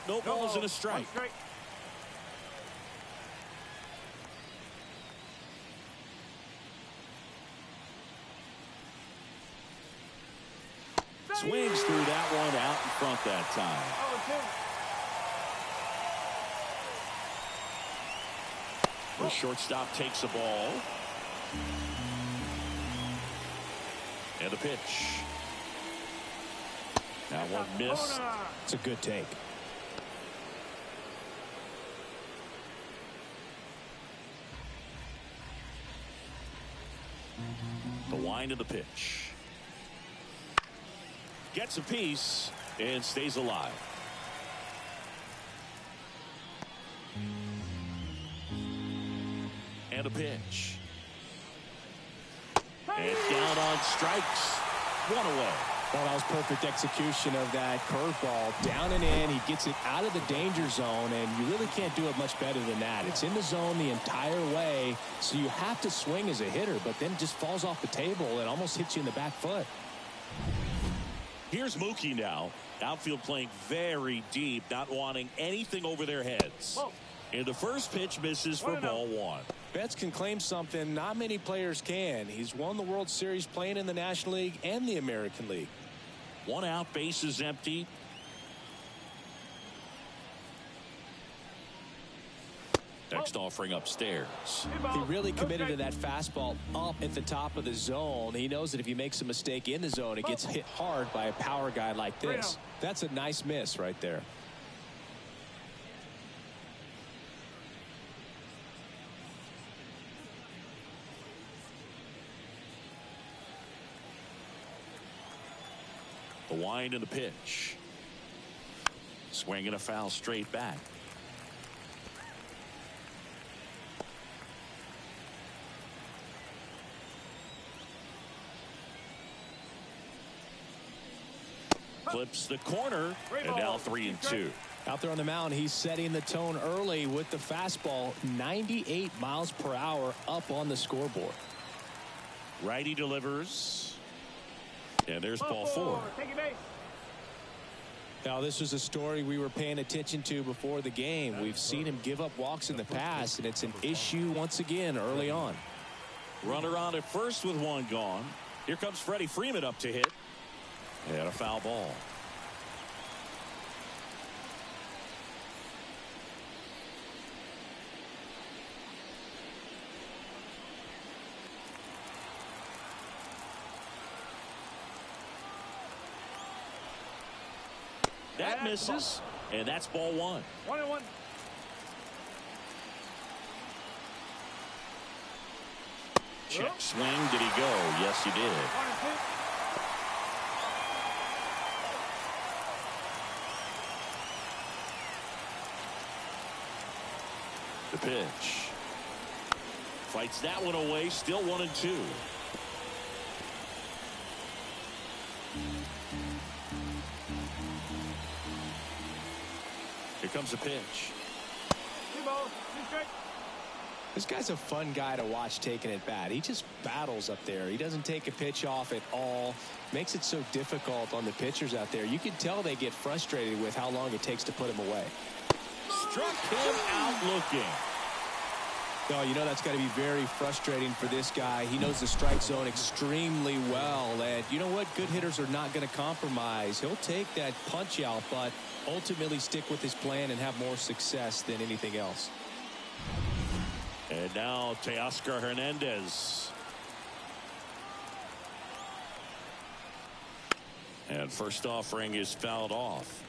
No balls and a strike. Swings through that one out in front that time. The shortstop takes a ball. And the pitch. That one missed. It's a good take. The wind of the pitch. Gets a piece and stays alive. And a pitch. And down on strikes. One away. Well, that was perfect execution of that curveball. Down and in. He gets it out of the danger zone, and you really can't do it much better than that. It's in the zone the entire way, so you have to swing as a hitter, but then just falls off the table and almost hits you in the back foot. Here's Mookie now. Outfield playing very deep, not wanting anything over their heads. And the first pitch misses for ball one. Betts can claim something not many players can. He's won the World Series playing in the National League and the American League. One out, base is empty. Next offering upstairs. He really committed to that fastball up at the top of the zone. He knows that if he makes a mistake in the zone, it gets hit hard by a power guy like this. That's a nice miss right there. The wind and the pitch. Swing and a foul straight back. Clips the corner, and now 3-2. Out there on the mound, he's setting the tone early with the fastball. 98 miles per hour up on the scoreboard. Righty delivers. And there's ball four. Now, this was a story we were paying attention to before the game. We've seen him give up walks in the past, and it's an issue once again early on. Runner on at first with one gone. Here comes Freddie Freeman up to hit. And a foul ball. That misses, and that's ball one. 1-1. Check swing. Did he go? Yes, he did. 1-2. The pitch. Fights that one away. Still 1-2. Here comes a pitch. This guy's a fun guy to watch taking at bat. He just battles up there. He doesn't take a pitch off at all. Makes it so difficult on the pitchers out there. You can tell they get frustrated with how long it takes to put him away. Struck him out looking. Oh, you know that's got to be very frustrating for this guy. He knows the strike zone extremely well. And you know what? Good hitters are not going to compromise. He'll take that punch out, but ultimately stick with his plan and have more success than anything else. And now Teoscar Hernandez. And first offering is fouled off.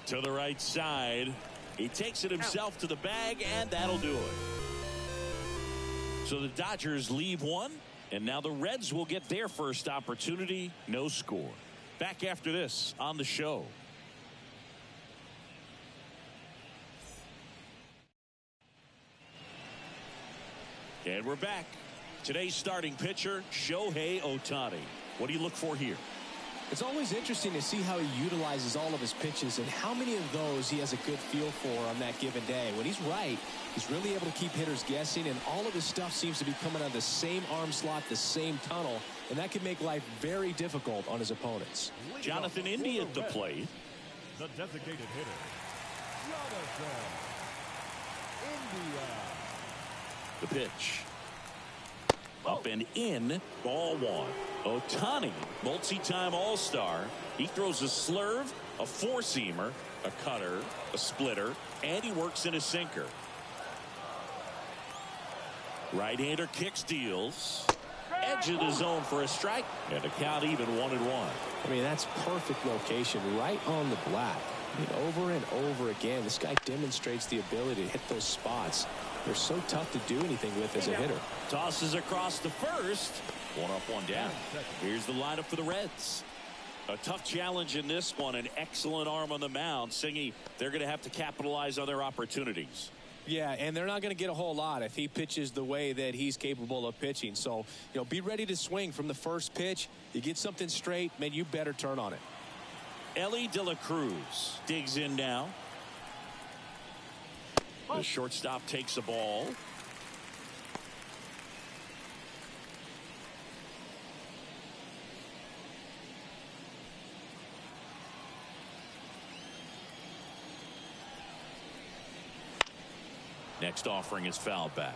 To the right side. He takes it himself to the bag, and that'll do it. So the Dodgers leave one, and now the Reds will get their first opportunity. No score. Back after this on the show. And we're back. Today's starting pitcher, Shohei Ohtani. What do you look for here? It's always interesting to see how he utilizes all of his pitches and how many of those he has a good feel for on that given day. When he's right, he's really able to keep hitters guessing, and all of his stuff seems to be coming out of the same arm slot, the same tunnel, and that can make life very difficult on his opponents. Jonathan India at the plate. The designated hitter, Jonathan India. The pitch. Up and in, ball one. Ohtani, multi-time All-Star. He throws a slurve, a four-seamer, a cutter, a splitter, and he works in a sinker. Right-hander kicks, deals. Edge of the zone for a strike, and the count even 1-1. I mean, that's perfect location, right on the black. I mean, over and over again, this guy demonstrates the ability to hit those spots. They're so tough to do anything with as a hitter. Tosses across the first. 1 up, 1 down. Here's the lineup for the Reds. A tough challenge in this one. An excellent arm on the mound. Singy, they're going to have to capitalize on their opportunities. Yeah, and they're not going to get a whole lot if he pitches the way that he's capable of pitching. So, you know, be ready to swing from the first pitch. You get something straight, man, you better turn on it. Ellie De La Cruz digs in now. The shortstop takes the ball. Next offering is fouled back.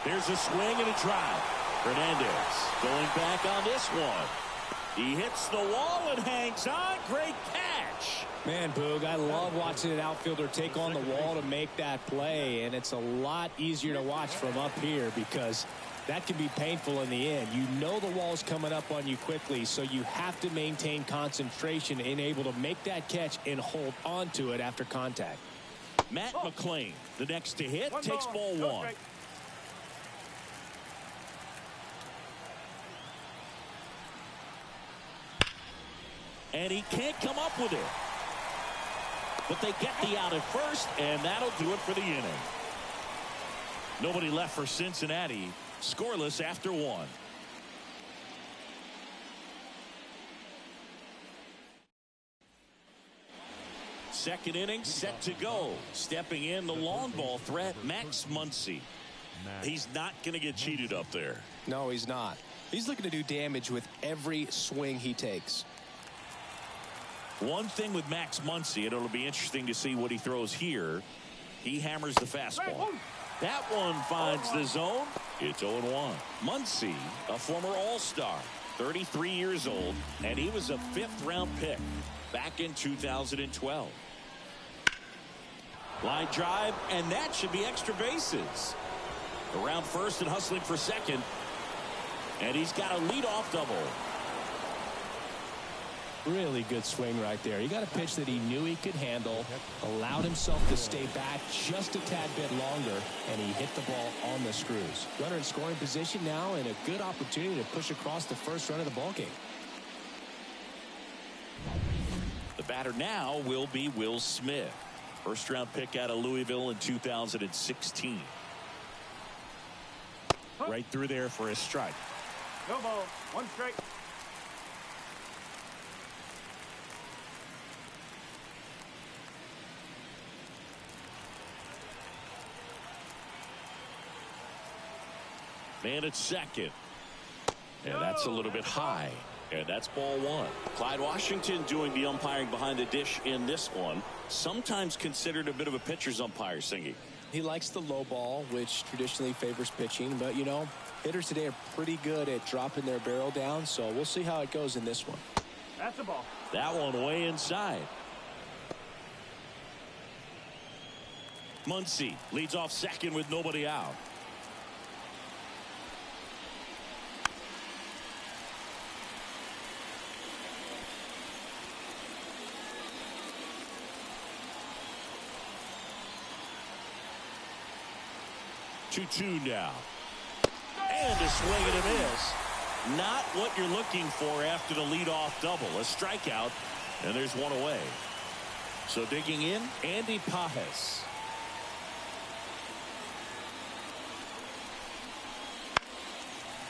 There's a swing and a drive. Hernandez going back on this one. He hits the wall and hangs on. Great catch. Man, Boog, I love watching an outfielder take on the wall to make that play, and it's a lot easier to watch from up here because that can be painful in the end. You know the wall's coming up on you quickly, so you have to maintain concentration and able to make that catch and hold on to it after contact. Matt McClain, the next to hit, takes ball one. And he can't come up with it. But they get the out at first, and that'll do it for the inning. Nobody left for Cincinnati. Scoreless after 1. Second inning set to go. Stepping in the long ball threat, Max Muncy. He's not going to get cheated up there. No, he's not. He's looking to do damage with every swing he takes. One thing with Max Muncy, and it'll be interesting to see what he throws here. He hammers the fastball. That one finds the zone. It's 0-1. Muncy, a former All-Star, 33 years old, and he was a 5th-round pick back in 2012. Line drive, and that should be extra bases. Around first and hustling for second, and he's got a leadoff double. Really good swing right there. He got a pitch that he knew he could handle, allowed himself to stay back just a tad bit longer, and he hit the ball on the screws. Runner in scoring position now, and a good opportunity to push across the first run of the ballgame. The batter now will be Will Smith. First-round pick out of Louisville in 2016. Right through there for a strike. No ball. 1 strike. Man at second. And that's a little bit high. And that's ball 1. Clyde Washington doing the umpiring behind the dish in this one. Sometimes considered a bit of a pitcher's umpire, Singy. He likes the low ball, which traditionally favors pitching. But, you know, hitters today are pretty good at dropping their barrel down. So we'll see how it goes in this one. That's the ball. That one way inside. Muncy leads off second with nobody out. Two now. And a swing and a miss. Not what you're looking for after the leadoff double. A strikeout, and there's one away. So digging in, Andy Pajes.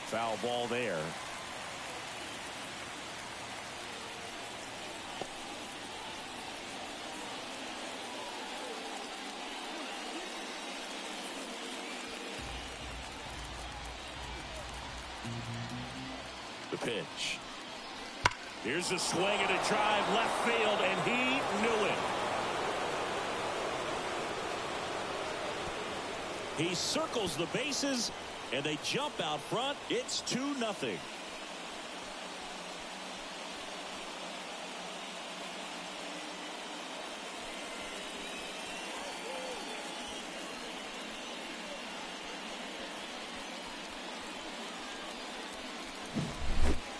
Foul ball there. The pitch. Here's a swing and a drive left field, and he knew it. He circles the bases, and they jump out front. It's 2-0.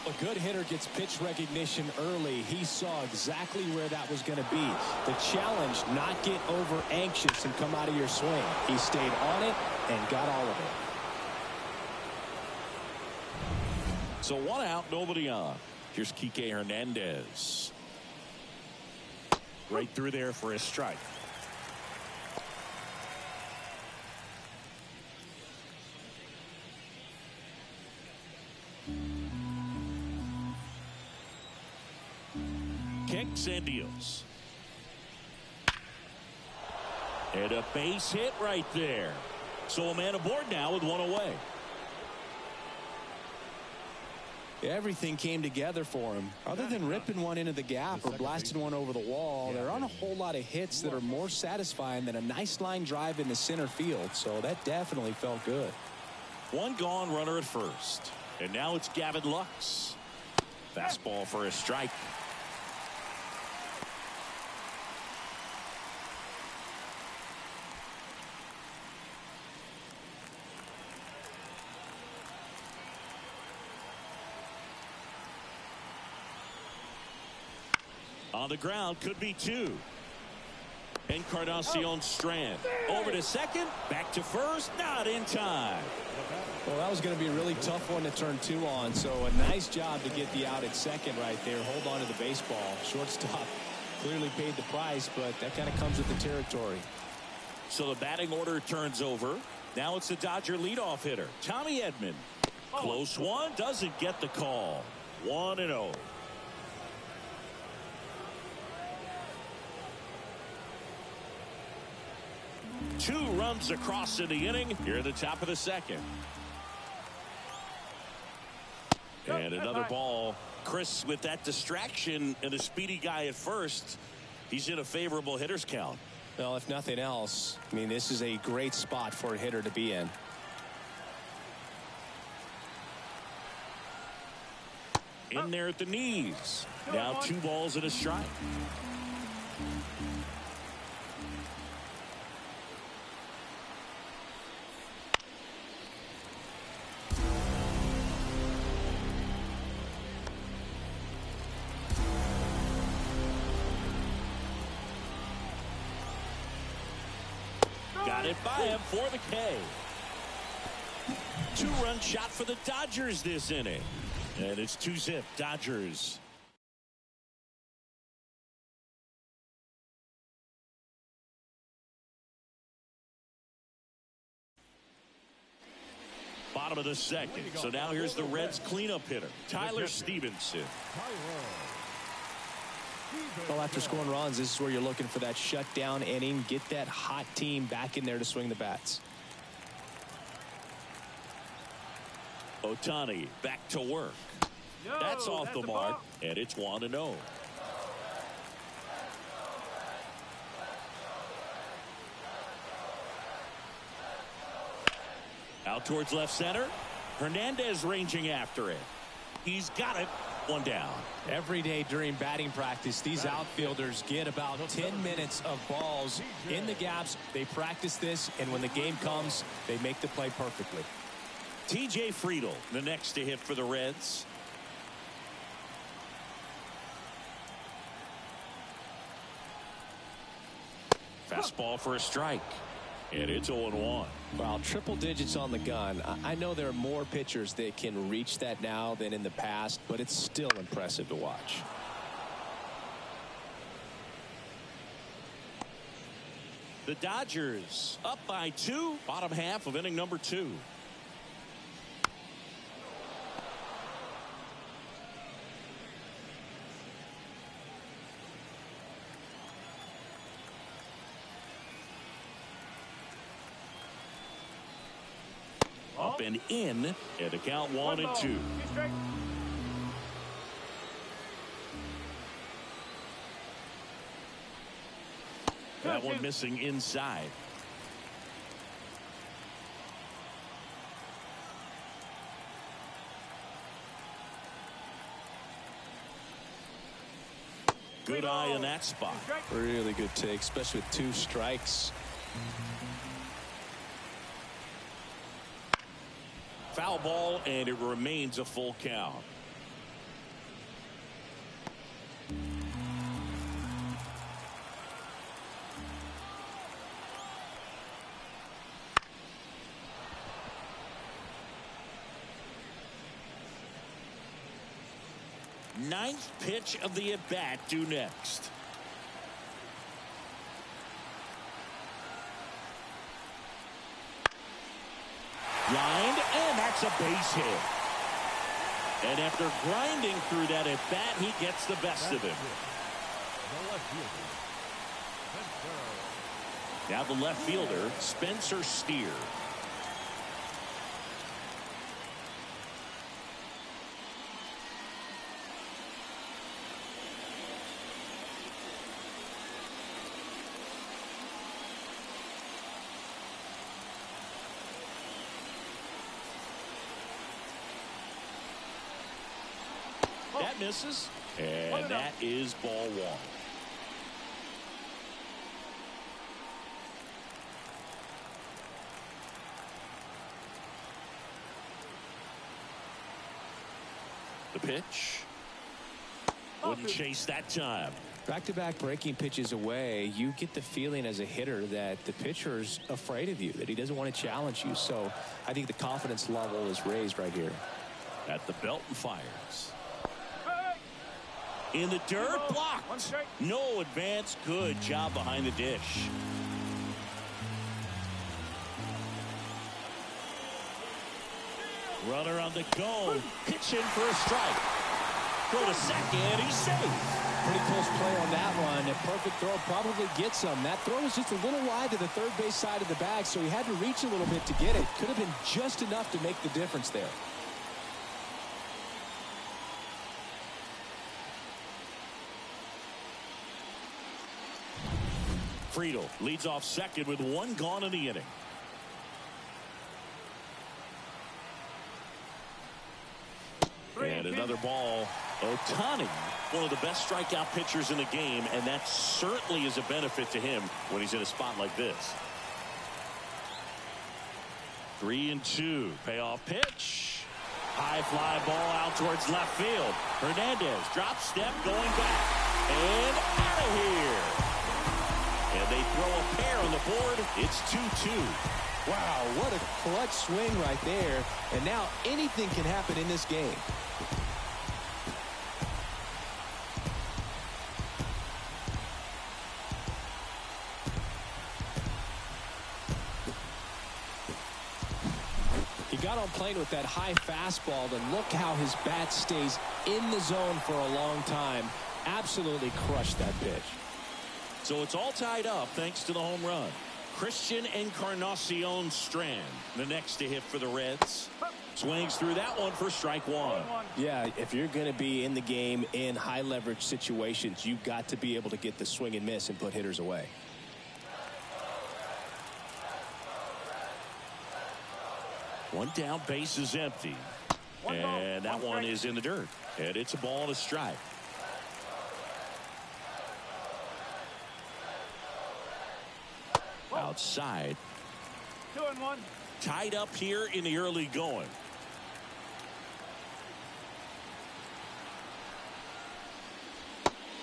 A good hitter gets pitch recognition early. He saw exactly where that was going to be. The challenge, not get over anxious and come out of your swing. He stayed on it and got all of it. So 1 out, nobody on. Here's Kike Hernandez. Right through there for a strike. Kicks and deals. And a base hit right there. So a man aboard now with 1 away. Everything came together for him. Other than ripping one into the gap or blasting one over the wall, there aren't a whole lot of hits that are more satisfying than a nice line drive in the center field. So that definitely felt good. 1 gone, runner at first. And now it's Gavin Lux. Fastball for a strike. On the ground, could be 2. Encarnacion Strand over to second, back to first, not in time. Well, that was going to be a really tough one to turn 2 on, so a nice job to get the out at second right there. Hold on to the baseball. Shortstop clearly paid the price, but that kind of comes with the territory. So the batting order turns over. Now it's the Dodger leadoff hitter, Tommy Edman. Close one, doesn't get the call. 1-0. Two runs across in the inning here at the top of the second. And another ball. Chris, with that distraction and a speedy guy at first, he's in a favorable hitter's count. Well, if nothing else, I mean, this is a great spot for a hitter to be in. In there at the knees. Now 2 balls and a strike. Got it by him for the K. 2-run shot for the Dodgers this inning. And it's 2-zip Dodgers. Bottom of the second. So now here's the Reds cleanup hitter, Tyler Stevenson. Well, after scoring runs, this is where you're looking for that shutdown inning. Get that hot team back in there to swing the bats. Ohtani back to work. That's off the mark, and it's 1-0. Out towards left center. Hernandez ranging after it. He's got it. 1 down. Every day during batting practice, these outfielders get about 10 minutes of balls in the gaps. They practice this, and when the game comes, they make the play perfectly. TJ Friedl, the next to hit for the Reds. Fastball for a strike. And it's 0-1. Well, triple digits on the gun. I know there are more pitchers that can reach that now than in the past, but it's still impressive to watch. The Dodgers up by 2, bottom half of inning number 2. Up and in, and the count 1-2. That one missing inside. Good eye in that spot. Really good take, especially with 2 strikes. Foul ball, and it remains a full count. Ninth pitch of the at-bat due next. Lined, and that's a base hit. And after grinding through that at-bat, he gets the best of him. Now the left fielder, Spencer Steer. That misses, and that is ball 1. The pitch. Wouldn't chase that time. Back-to-back breaking pitches away, you get the feeling as a hitter that the pitcher's afraid of you, that he doesn't want to challenge you. So I think the confidence level is raised right here. At the belt and fires. In the dirt, blocked. No advance. Good job behind the dish. Runner on the go. Pitching for a strike. Go to second. He's safe. Pretty close play on that one. A perfect throw probably gets him. That throw was just a little wide to the third base side of the bag, so he had to reach a little bit to get it. Could have been just enough to make the difference there. Friedel leads off second with 1 gone in the inning. And another ball. Ohtani, one of the best strikeout pitchers in the game, and that certainly is a benefit to him when he's in a spot like this. 3-2. Payoff pitch. High fly ball out towards left field. Hernandez drop step going back. And out of here. And they throw a pair on the board. It's 2-2. Wow, what a clutch swing right there. And now anything can happen in this game. He got on plane with that high fastball, and look how his bat stays in the zone for a long time. Absolutely crushed that pitch. So it's all tied up thanks to the home run. Christian Encarnacion Strand, the next to hit for the Reds. Swings through that one for strike 1. Yeah, if you're going to be in the game in high leverage situations, you've got to be able to get the swing and miss and put hitters away. One down, base is empty. And that one is in the dirt. And it's a ball and a strike. Outside. 2-1. Tied up here in the early going.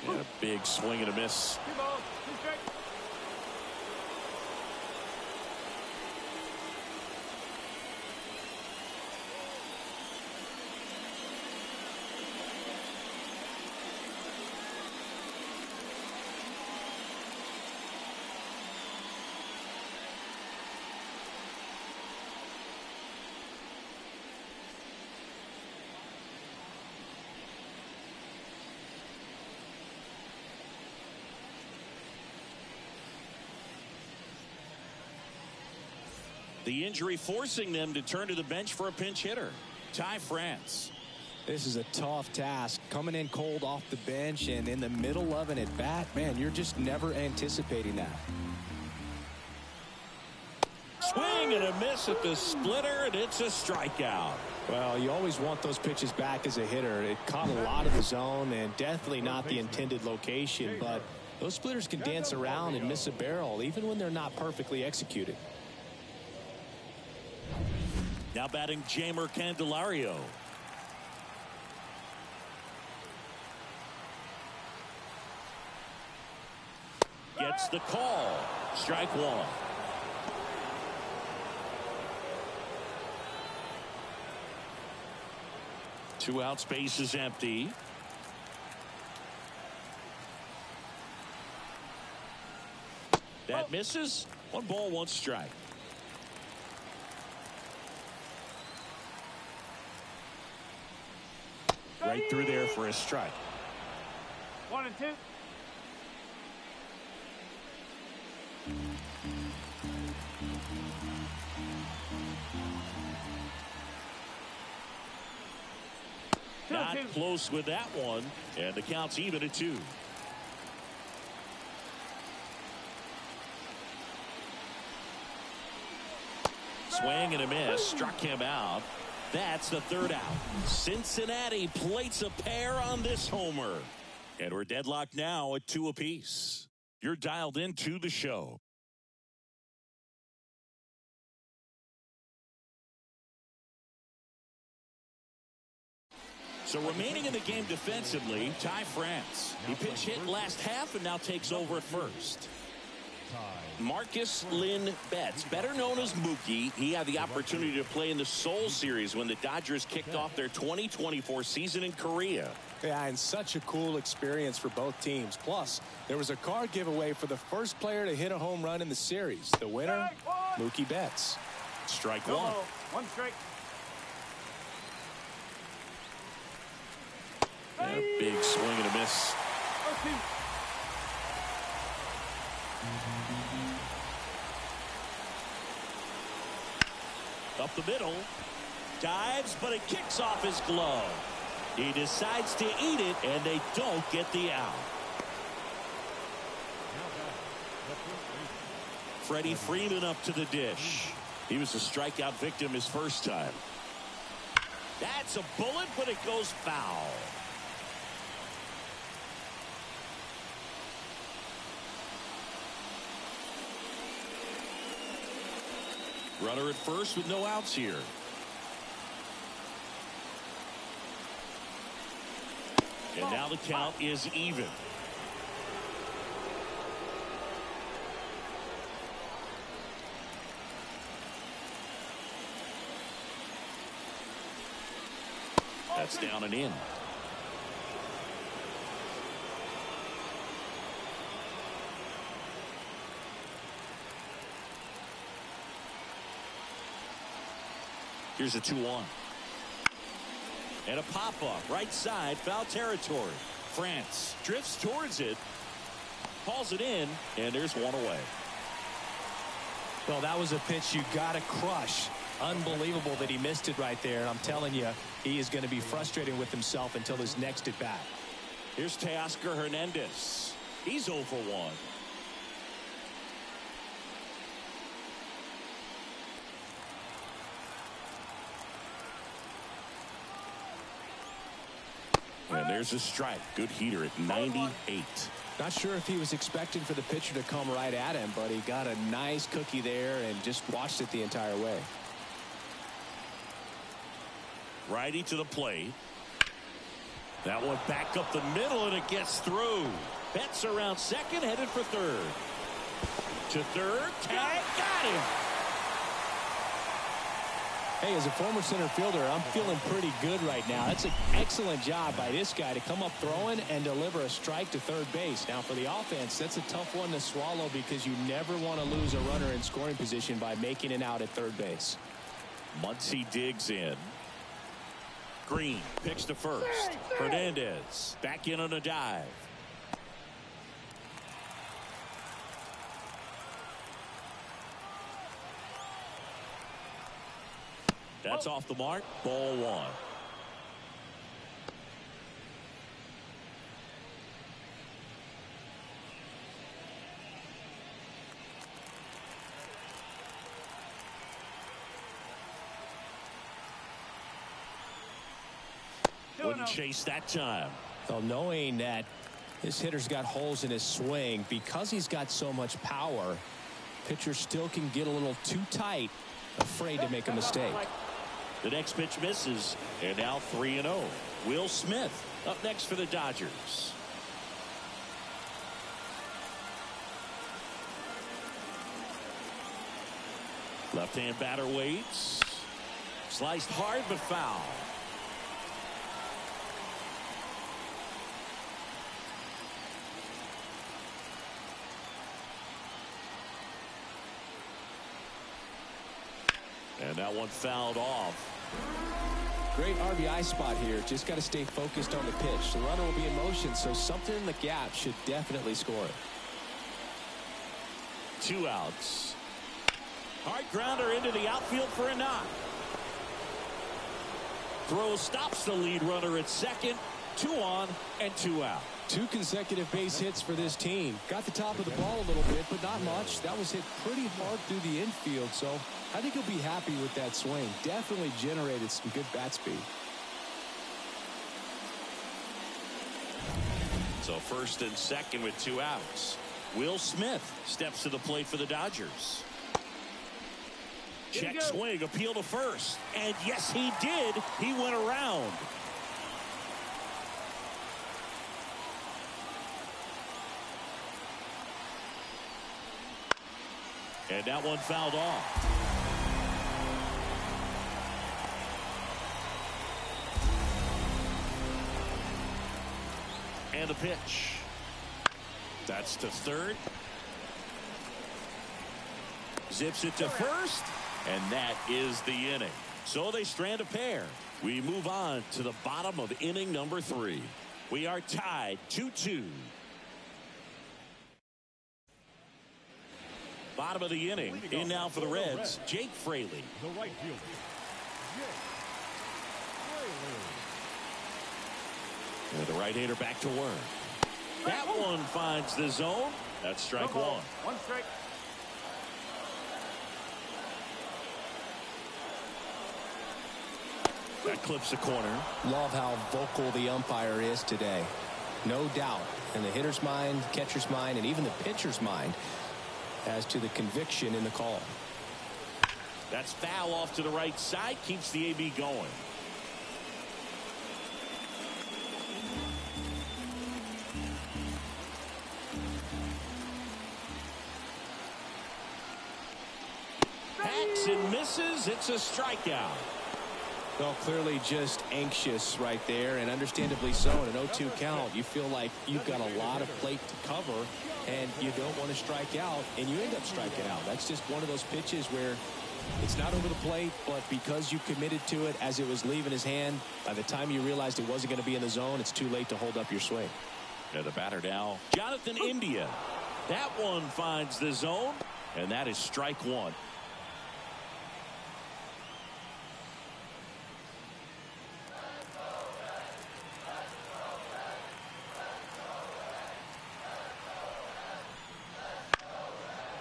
And a big swing and a miss. 2 balls, 2 strikes. The injury forcing them to turn to the bench for a pinch hitter. Ty France. This is a tough task. Coming in cold off the bench and in the middle of an at-bat, man, you're just never anticipating that. Swing and a miss at the splitter, and it's a strikeout. Well, you always want those pitches back as a hitter. It caught a lot of the zone and definitely not the intended location, but those splitters can dance around and miss a barrel even when they're not perfectly executed. Now batting Jamer Candelario. Gets the call. Strike one. Two outs, base is empty. That misses. 1 ball, 1 strike. Right through there for a strike. 1 and 2. Not close with that one, and the count's even at 2. Swing and a miss, struck him out. That's the 3rd out. Cincinnati plates a pair on this homer. And we're deadlocked now at 2 apiece. You're dialed into the show. So remaining in the game defensively, Ty France. He pinch hit last half and now takes over at first. Marcus Lynn Betts, better known as Mookie. He had the opportunity to play in the Seoul Series when the Dodgers kicked off their 2024 season in Korea. Yeah, and such a cool experience for both teams. Plus, there was a card giveaway for the first player to hit a home run in the series. The winner, Mookie Betts. Strike one. 1 strike. And a big swing and a miss. Up the middle. Dives, but it kicks off his glove. He decides to eat it, and they don't get the out. Freddie Freeman up to the dish. He was a strikeout victim his first time. That's a bullet, but it goes foul. Runner at first with no outs here. And now the count is even. That's down and in. Here's a 2-1. And a pop-up, right side, foul territory. France drifts towards it, hauls it in, and there's one away. Well, that was a pitch you got to crush. Unbelievable that he missed it right there. And I'm telling you, he is going to be frustrated with himself until his next at bat. Here's Teoscar Hernandez. He's 0 for 1. And there's a strike. Good heater at 98. Not sure if he was expecting for the pitcher to come right at him, but he got a nice cookie there and just watched it the entire way. Righty to the plate. That one back up the middle, and it gets through. Betts around second, headed for third. To third, tag, got him. Hey, as a former center fielder, I'm feeling pretty good right now. That's an excellent job by this guy to come up throwing and deliver a strike to third base. Now, for the offense, that's a tough one to swallow because you never want to lose a runner in scoring position by making it out at third base. Muncy digs in. Green picks to first. Hernandez back in on a dive. That's off the mark. Ball one. Wouldn't chase that time. Well, knowing that this hitter's got holes in his swing, because he's got so much power, pitcher still can get a little too tight, afraid to make a mistake. The next pitch misses, and now 3-0. Will Smith up next for the Dodgers. Left-hand batter waits. Sliced hard but foul. And that one fouled off. Great RBI spot here. Just got to stay focused on the pitch. The runner will be in motion, so something in the gap should definitely score it. 2 outs. Hard grounder into the outfield for a knock. Throw stops the lead runner at second. 2 on and 2 out. 2 consecutive base hits for this team. Got the top of the ball a little bit, but not much. That was hit pretty hard through the infield, so I think he'll be happy with that swing. Definitely generated some good bat speed. So first and second with 2 outs. Will Smith steps to the plate for the Dodgers. Check swing, appeal to first. And yes, he did. He went around. And that one fouled off. And a pitch. That's to third. Zips it to first. And that is the inning. So they strand a pair. We move on to the bottom of inning number 3. We are tied 2-2. Bottom of the inning. In now for the Reds, Jake Fraley. The right fielder, Jake Fraley. And the right-hander back to work. That one finds the zone. That's strike one. 1 strike. That clips the corner. Love how vocal the umpire is today. No doubt in the hitter's mind, catcher's mind, and even the pitcher's mind as to the conviction in the call. That's foul off to the right side. Keeps the AB going. Hacks and misses. It's a strikeout. Well, clearly just anxious right there, and understandably so. In an 0-2 count, you feel like you've got a lot of plate to cover, and you don't want to strike out, and you end up striking out. That's just one of those pitches where it's not over the plate, but because you committed to it as it was leaving his hand, by the time you realized it wasn't going to be in the zone, it's too late to hold up your swing. And the batter now, Jonathan India. That one finds the zone, and that is strike one.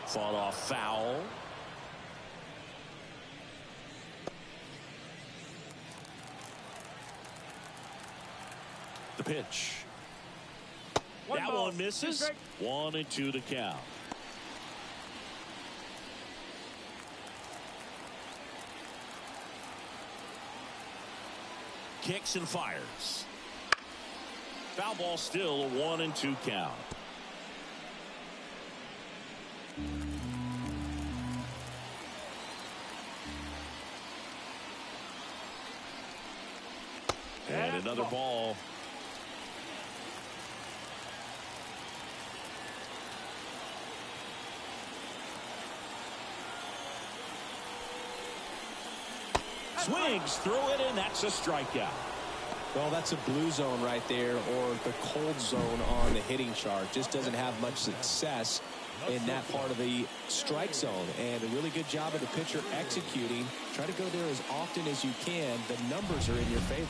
Fought off foul. The pitch. That one misses. 1-2 the count. Kicks and fires. Foul ball, still a 1-2 count. And another ball. Swings through it, and that's a strikeout. Well, that's a blue zone right there, or the cold zone on the hitting chart. Just doesn't have much success in that part of the strike zone, and a really good job of the pitcher executing. Try to go there as often as you can. The numbers are in your favor.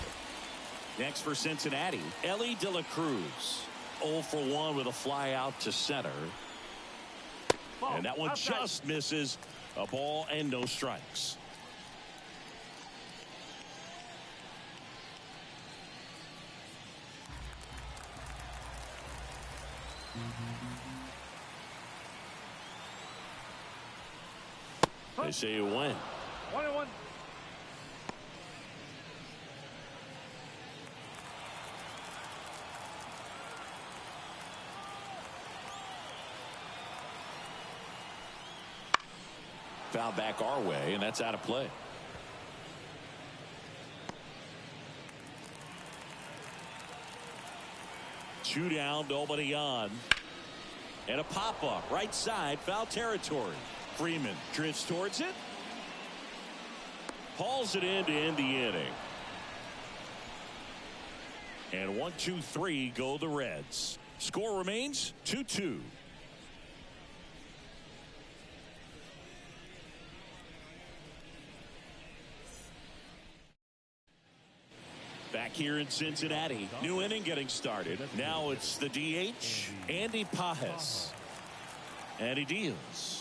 Next for Cincinnati, Ellie De La Cruz. 0 for 1 with a fly out to center. And that one just misses. A ball and no strikes. They say you win. 1-1. Foul back our way, and that's out of play. Two down, nobody on. And a pop-up, right side, foul territory. Freeman drifts towards it. Hauls it in to end the inning. And 1, 2, 3 go the Reds. Score remains 2-2. Back here in Cincinnati, new inning getting started. Now it's the DH, Andy Pajes. And he deals.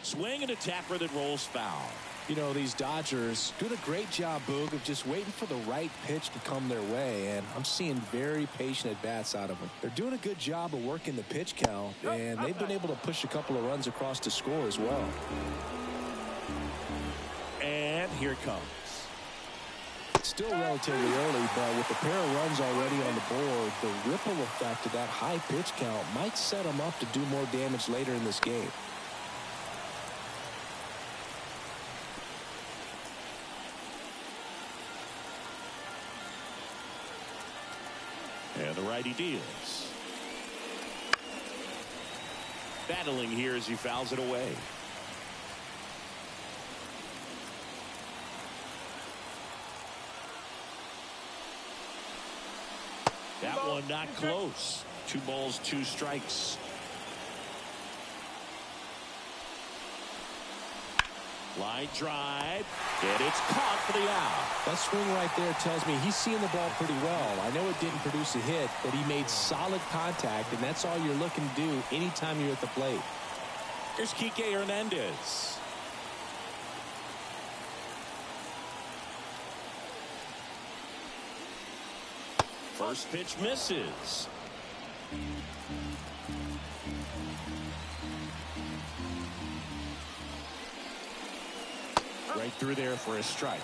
Swing and a tapper that rolls foul. You know, these Dodgers doing a great job, Boog, of just waiting for the right pitch to come their way, and I'm seeing very patient at-bats out of them. They're doing a good job of working the pitch count, and they've been able to push a couple of runs across to score as well. And here it comes. Still relatively early, but with a pair of runs already on the board, the ripple effect of that high pitch count might set them up to do more damage later in this game. And the righty deals. Battling here as he fouls it away. That one not close. 2 balls, 2 strikes. Line drive, and it's caught for the out. That swing right there tells me he's seeing the ball pretty well. I know it didn't produce a hit, but he made solid contact, and that's all you're looking to do anytime you're at the plate. Here's Kike Hernandez. First pitch misses. Right through there for a strike.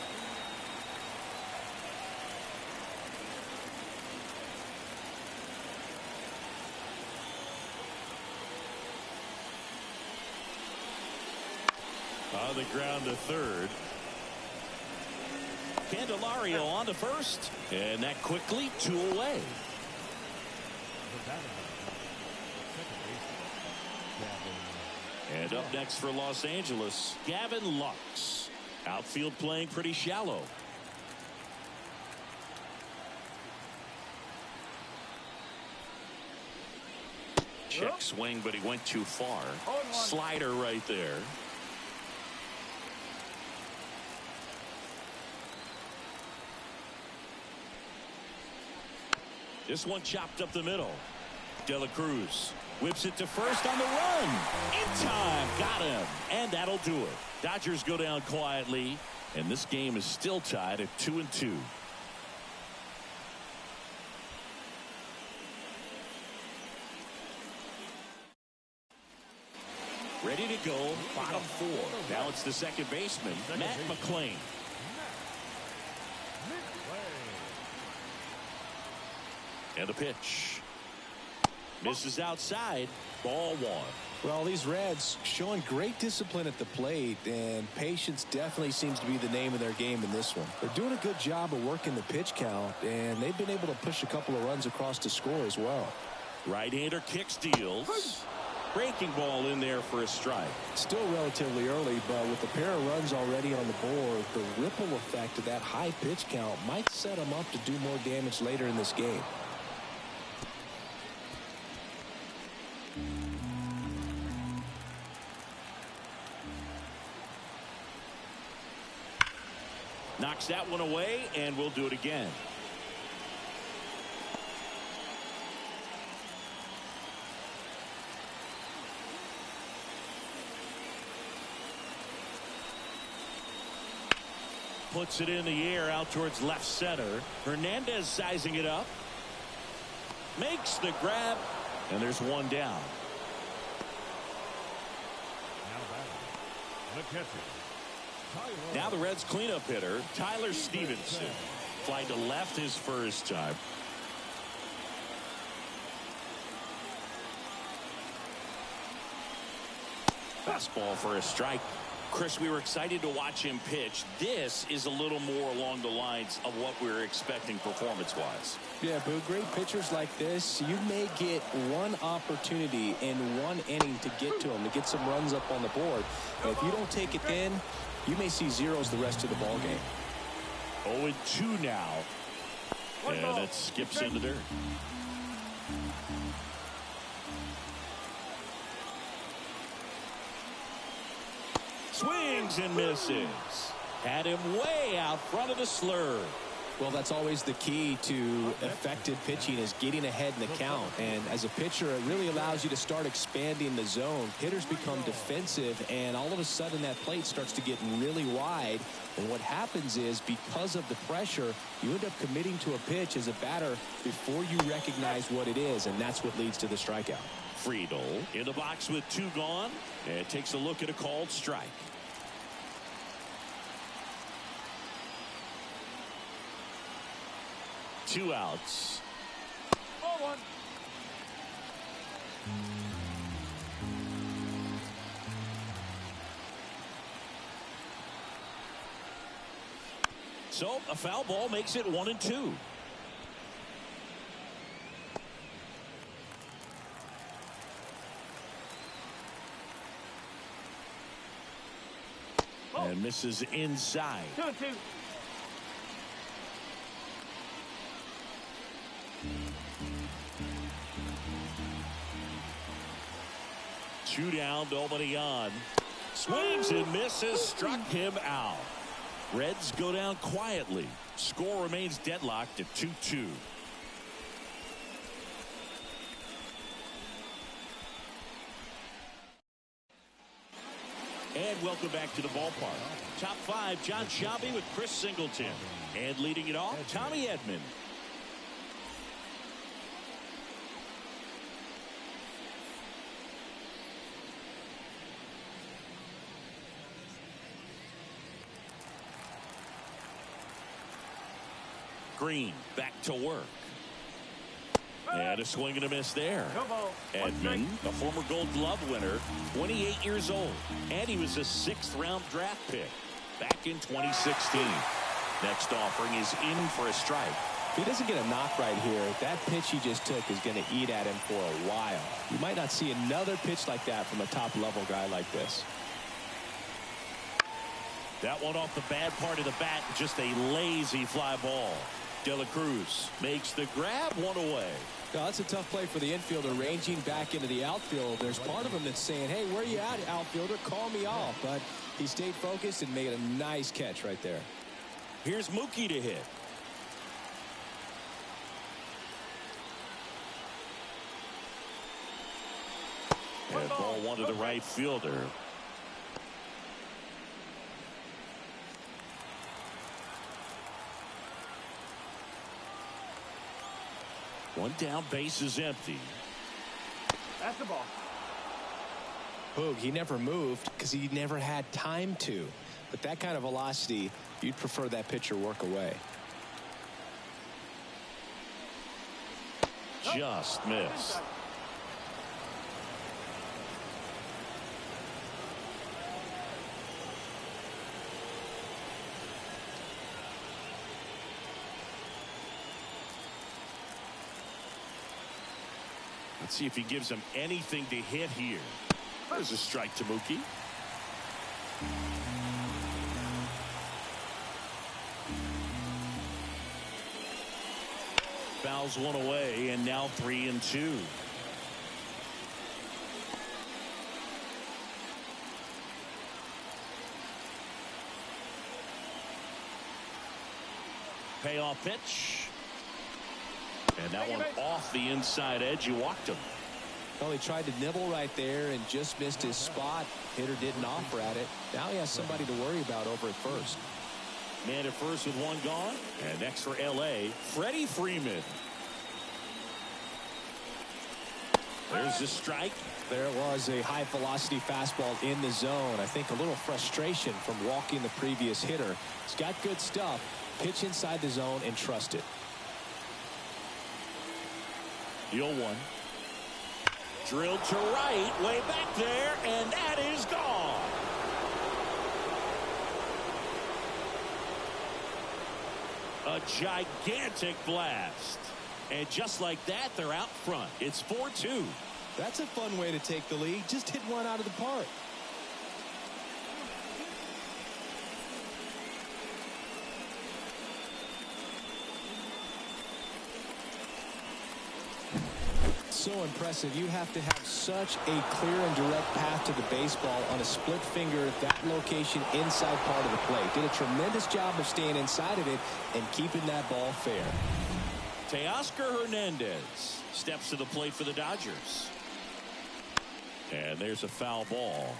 On the ground to third. Candelario on to first, and that quickly 2 away. And up next for Los Angeles, Gavin Lux. Outfield playing pretty shallow. Check swing, but he went too far. Slider right there. This one chopped up the middle. De La Cruz whips it to first on the run. In time. Got him. And that'll do it. Dodgers go down quietly, and this game is still tied at 2-2. Ready to go. Bottom 4. Now it's the second baseman, Matt McClain. And the pitch. Misses outside. Ball 1. Well, these Reds showing great discipline at the plate, and patience definitely seems to be the name of their game in this one. They're doing a good job of working the pitch count, and they've been able to push a couple of runs across to score as well. Right-hander kicks, deals. Breaking ball in there for a strike. Still relatively early, but with a pair of runs already on the board, the ripple effect of that high pitch count might set them up to do more damage later in this game. Knocks that one away, and we'll do it again. Puts it in the air out towards left center. Hernandez sizing it up. Makes the grab, and there's one down. Now the Reds cleanup hitter, Tyler Stevenson. Fly to left his first time. Fastball for a strike. Chris, we were excited to watch him pitch. This is a little more along the lines of what we were expecting performance-wise. Yeah, Boo, great pitchers like this, you may get one opportunity in one inning to get to them, to get some runs up on the board. And if you don't take it then, you may see zeros the rest of the ball game. 0-2 now. And it skips in the dirt. Swings and misses. Had him way out front of the slur. Well, that's always the key to effective pitching, is getting ahead in the count. And as a pitcher, it really allows you to start expanding the zone. Hitters become defensive, and all of a sudden that plate starts to get really wide. And what happens is, because of the pressure, you end up committing to a pitch as a batter before you recognize what it is, and that's what leads to the strikeout. Friedel in the box with 2 gone, and takes a look at a called strike. Two outs. Ball one. So a foul ball makes it 1-2. And misses inside. 2-2. Two down, nobody on. Swings and misses, struck him out. Reds go down quietly. Score remains deadlocked at 2-2. And welcome back to the ballpark. Top 5, John Shelby with Chris Singleton. And leading it off, Tommy Edman. Green back to work. And a swing and a miss there. Edman, a former Gold Glove winner, 28 years old. And he was a 6th-round draft pick back in 2016. Next offering is in for a strike. If he doesn't get a knock right here, that pitch he just took is going to eat at him for a while. You might not see another pitch like that from a top-level guy like this. That one off the bad part of the bat, just a lazy fly ball. De La Cruz makes the grab, one away. Now, that's a tough play for the infielder, ranging back into the outfield. There's part of him that's saying, hey, where you at, outfielder? Call me off. But he stayed focused and made a nice catch right there. Here's Mookie to hit. And ball one to the right fielder. One down, base is empty. That's the ball. Boog, he never moved because he never had time to. But that kind of velocity, you'd prefer that pitcher work away. Just missed. Let's see if he gives him anything to hit here. There's a strike to Mookie. Fouls one away, and now 3-2. Payoff pitch. And that one off the inside edge. You walked him. Well, he tried to nibble right there and just missed his spot. Hitter didn't offer at it. Now he has somebody to worry about over at first. Man at first with one gone. And next for L.A., Freddie Freeman. There's the strike. There was a high velocity fastball in the zone. I think a little frustration from walking the previous hitter. He's got good stuff. Pitch inside the zone and trust it. The 0-1. Drilled to right, way back there, and that is gone. A gigantic blast. And just like that, they're out front. It's 4-2. That's a fun way to take the lead. Just hit one out of the park. So impressive. You have to have such a clear and direct path to the baseball on a split finger, that location inside part of the plate. Did a tremendous job of staying inside of it and keeping that ball fair. Teoscar Hernandez steps to the plate for the Dodgers. And there's a foul ball.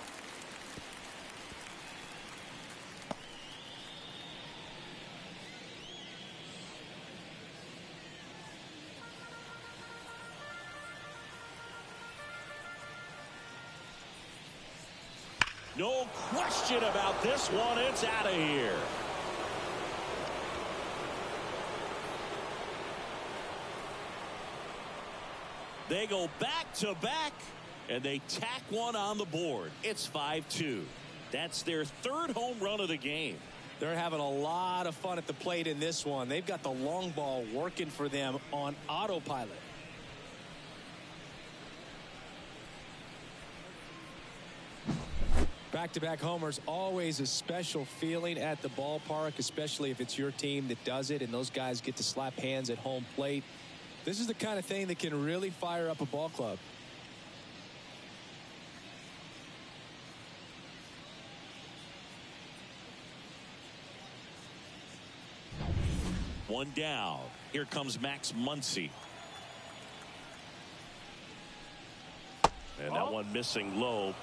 No question about this one. It's out of here. They go back to back, and they tack one on the board. It's 5-2. That's their third home run of the game. They're having a lot of fun at the plate in this one. They've got the long ball working for them on autopilot. Back-to-back homers, always a special feeling at the ballpark, especially if it's your team that does it and those guys get to slap hands at home plate. This is the kind of thing that can really fire up a ball club. One down. Here comes Max Muncy. And that one missing low.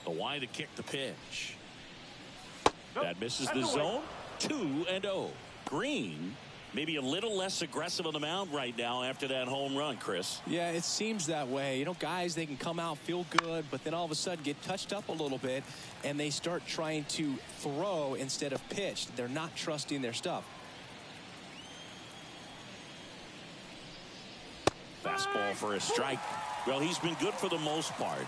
The wide to kick the pitch. That misses the zone. 2-0. Green maybe a little less aggressive on the mound right now after that home run, Chris. Yeah, it seems that way. You know, guys, they can come out, feel good, but then all of a sudden get touched up a little bit, and they start trying to throw instead of pitch. They're not trusting their stuff. Fastball for a strike. Well, he's been good for the most part.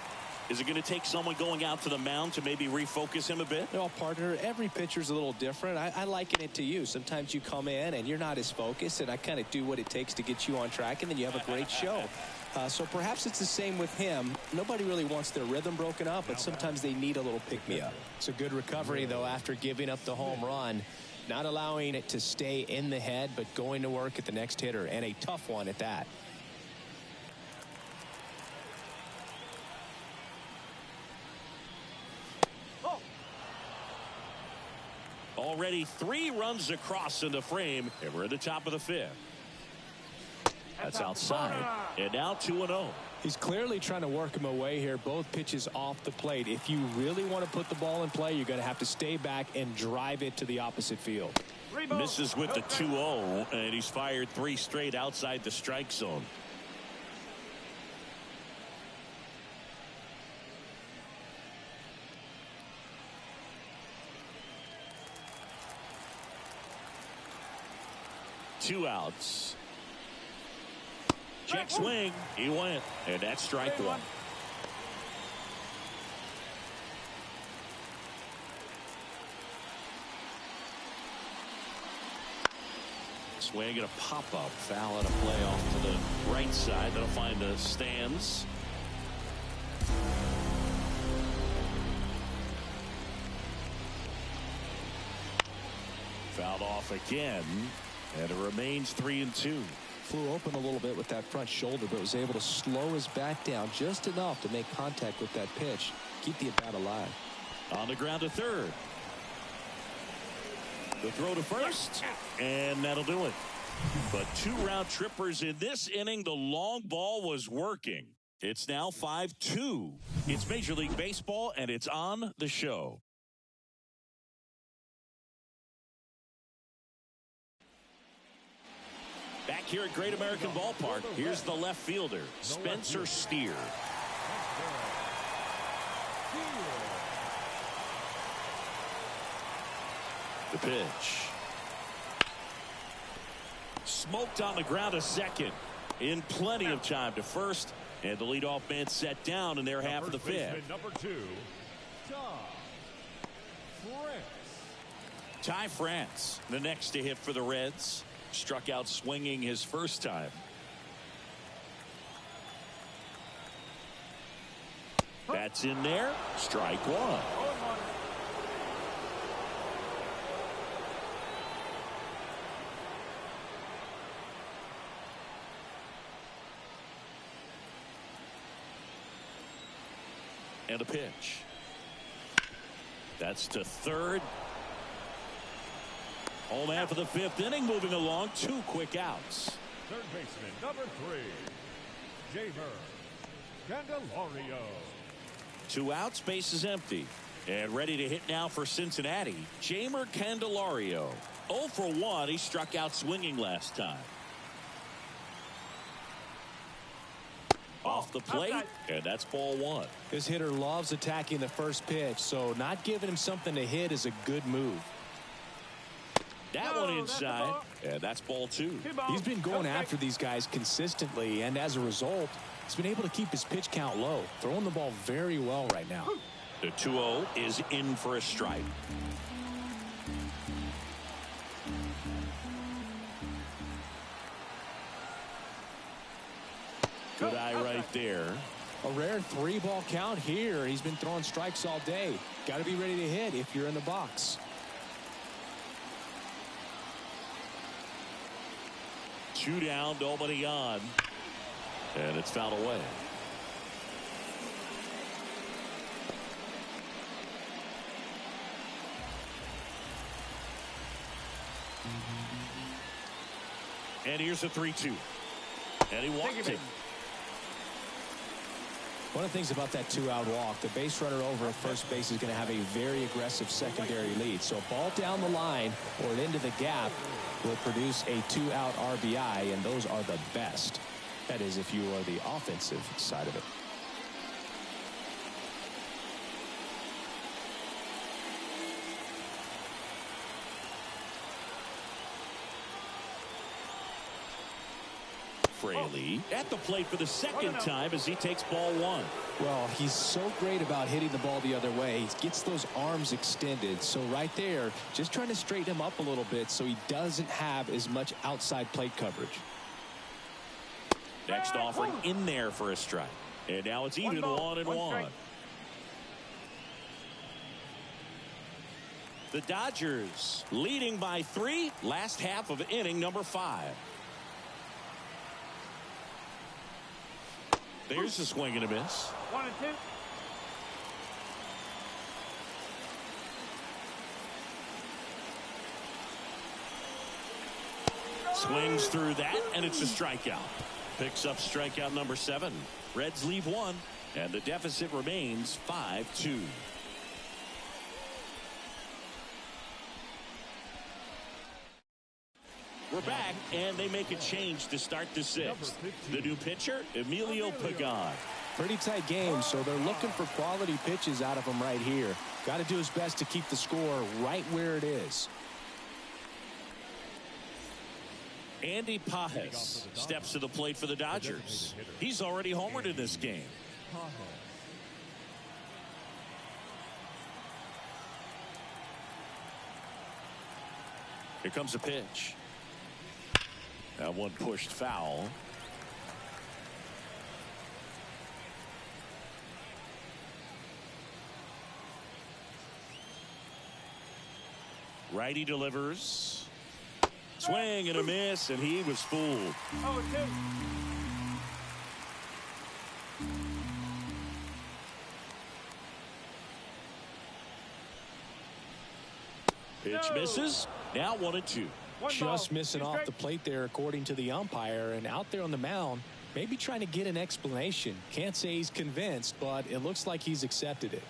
Is it going to take someone going out to the mound to maybe refocus him a bit? Well, partner, every pitcher's a little different. I liken it to you. Sometimes you come in and you're not as focused, and I kind of do what it takes to get you on track, and then you have a great show. So perhaps it's the same with him. Nobody really wants their rhythm broken up, but sometimes they need a little pick-me-up. It's a good recovery, though, after giving up the home run. Not allowing it to stay in the head, but going to work at the next hitter, and a tough one at that. Already 3 runs across in the frame, and we're at the top of the 5th. That's outside, and now 2-0. He's clearly trying to work him away here. Both pitches off the plate. If you really want to put the ball in play, you're going to have to stay back and drive it to the opposite field. Misses with the 2-0, and he's fired 3 straight outside the strike zone. Two outs. Check swing. He went. And that's strike 1. Swing and a pop-up. Foul out of play off to the right side. That'll find the stands. Fouled off again. And it remains 3-2. flew open a little bit with that front shoulder, but was able to slow his bat down just enough to make contact with that pitch. Keep the at-bat alive. On the ground to third. The throw to first, and that'll do it. But 2 round trippers in this inning. The long ball was working. It's now 5-2. It's Major League Baseball, and it's on the show. Back here at Great American Ballpark, here's the left fielder, Spencer Steer. The pitch. Smoked on the ground to second. In plenty of time to first. And the leadoff man set down in their half of the fifth. Number 2, Ty France, the next to hit for the Reds. Struck out swinging his first time. That's in there. Strike one. And a pitch. That's to third. Home man for the fifth inning, moving along. 2 quick outs. Third baseman, number 3, Jamer Candelario. 2 outs, base is empty. And ready to hit now for Cincinnati, Jamer Candelario. 0 for 1. He struck out swinging last time. Off the plate, and that's ball 1. This hitter loves attacking the first pitch, so not giving him something to hit is a good move. That one inside, and that's ball 2. He's been going after these guys consistently, and as a result, he's been able to keep his pitch count low, throwing the ball very well right now. The 2-0 is in for a strike. Good eye right there. A rare 3-ball count here. He's been throwing strikes all day. Got to be ready to hit if you're in the box. 2 down, nobody on. And it's fouled away. And here's a 3-2. And he walked it. One of the things about that 2-out walk, the base runner over at first base is going to have a very aggressive secondary lead. So a ball down the line or into the gap will produce a 2-out RBI, and those are the best. That is, if you are the offensive side of it. Fraley at the plate for the second time as he takes ball 1. Well, he's so great about hitting the ball the other way. He gets those arms extended. So right there, just trying to straighten him up a little bit so he doesn't have as much outside plate coverage. Next offering in there for a strike. And now it's even 1-1. The Dodgers leading by 3. Last half of inning number 5. There's a swing and a miss. 1-2. Swings through that, and it's a strikeout. Picks up strikeout number 7. Reds leave 1, and the deficit remains 5-2. We're back, and they make a change to start the 6th. The new pitcher, Emilio Pagan. Pretty tight game, so they're looking for quality pitches out of him right here. Got to do his best to keep the score right where it is. Andy Pajes steps to the plate for the Dodgers. He's already homered in this game. Here comes a pitch. That one pushed foul. Righty delivers. Swing and a miss, and he was fooled. Oh, 2. Pitch misses. Now 1-2. Just missing off the plate there, according to the umpire, and out there on the mound, maybe trying to get an explanation. Can't say he's convinced, but it looks like he's accepted it.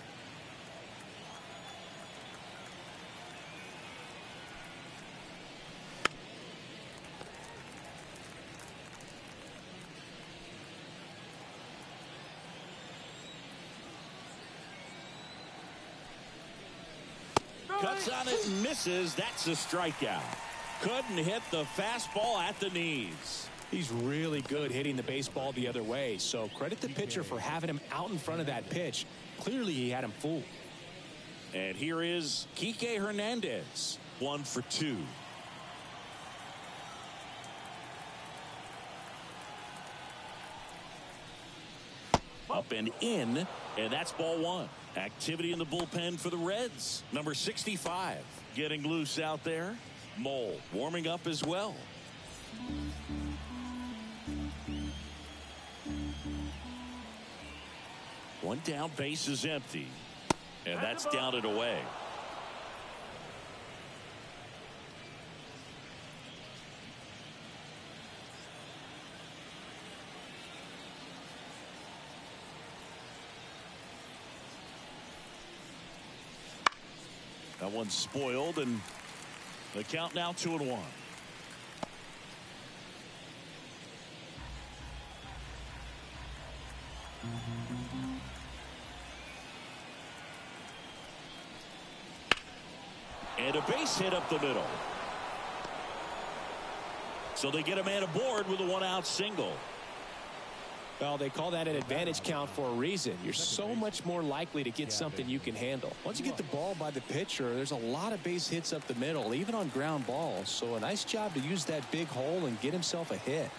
Cuts on it and misses. That's a strikeout. Couldn't hit the fastball at the knees. He's really good hitting the baseball the other way, so credit the pitcher for having him out in front of that pitch. Clearly he had him fooled. And here is Kike Hernandez, 1 for 2. Up and in, and that's ball 1. Activity in the bullpen for the Reds. Number 65 getting loose out there. Mole warming up as well. One down, base is empty, and that's down and away. That one's spoiled, and the count now 2-1. And a base hit up the middle. So they get a man aboard with a 1-out single. Well, they call that an advantage count for a reason. You're so much more likely to get something you can handle. Once you get the ball by the pitcher, there's a lot of base hits up the middle, even on ground balls. So a nice job to use that big hole and get himself a hit.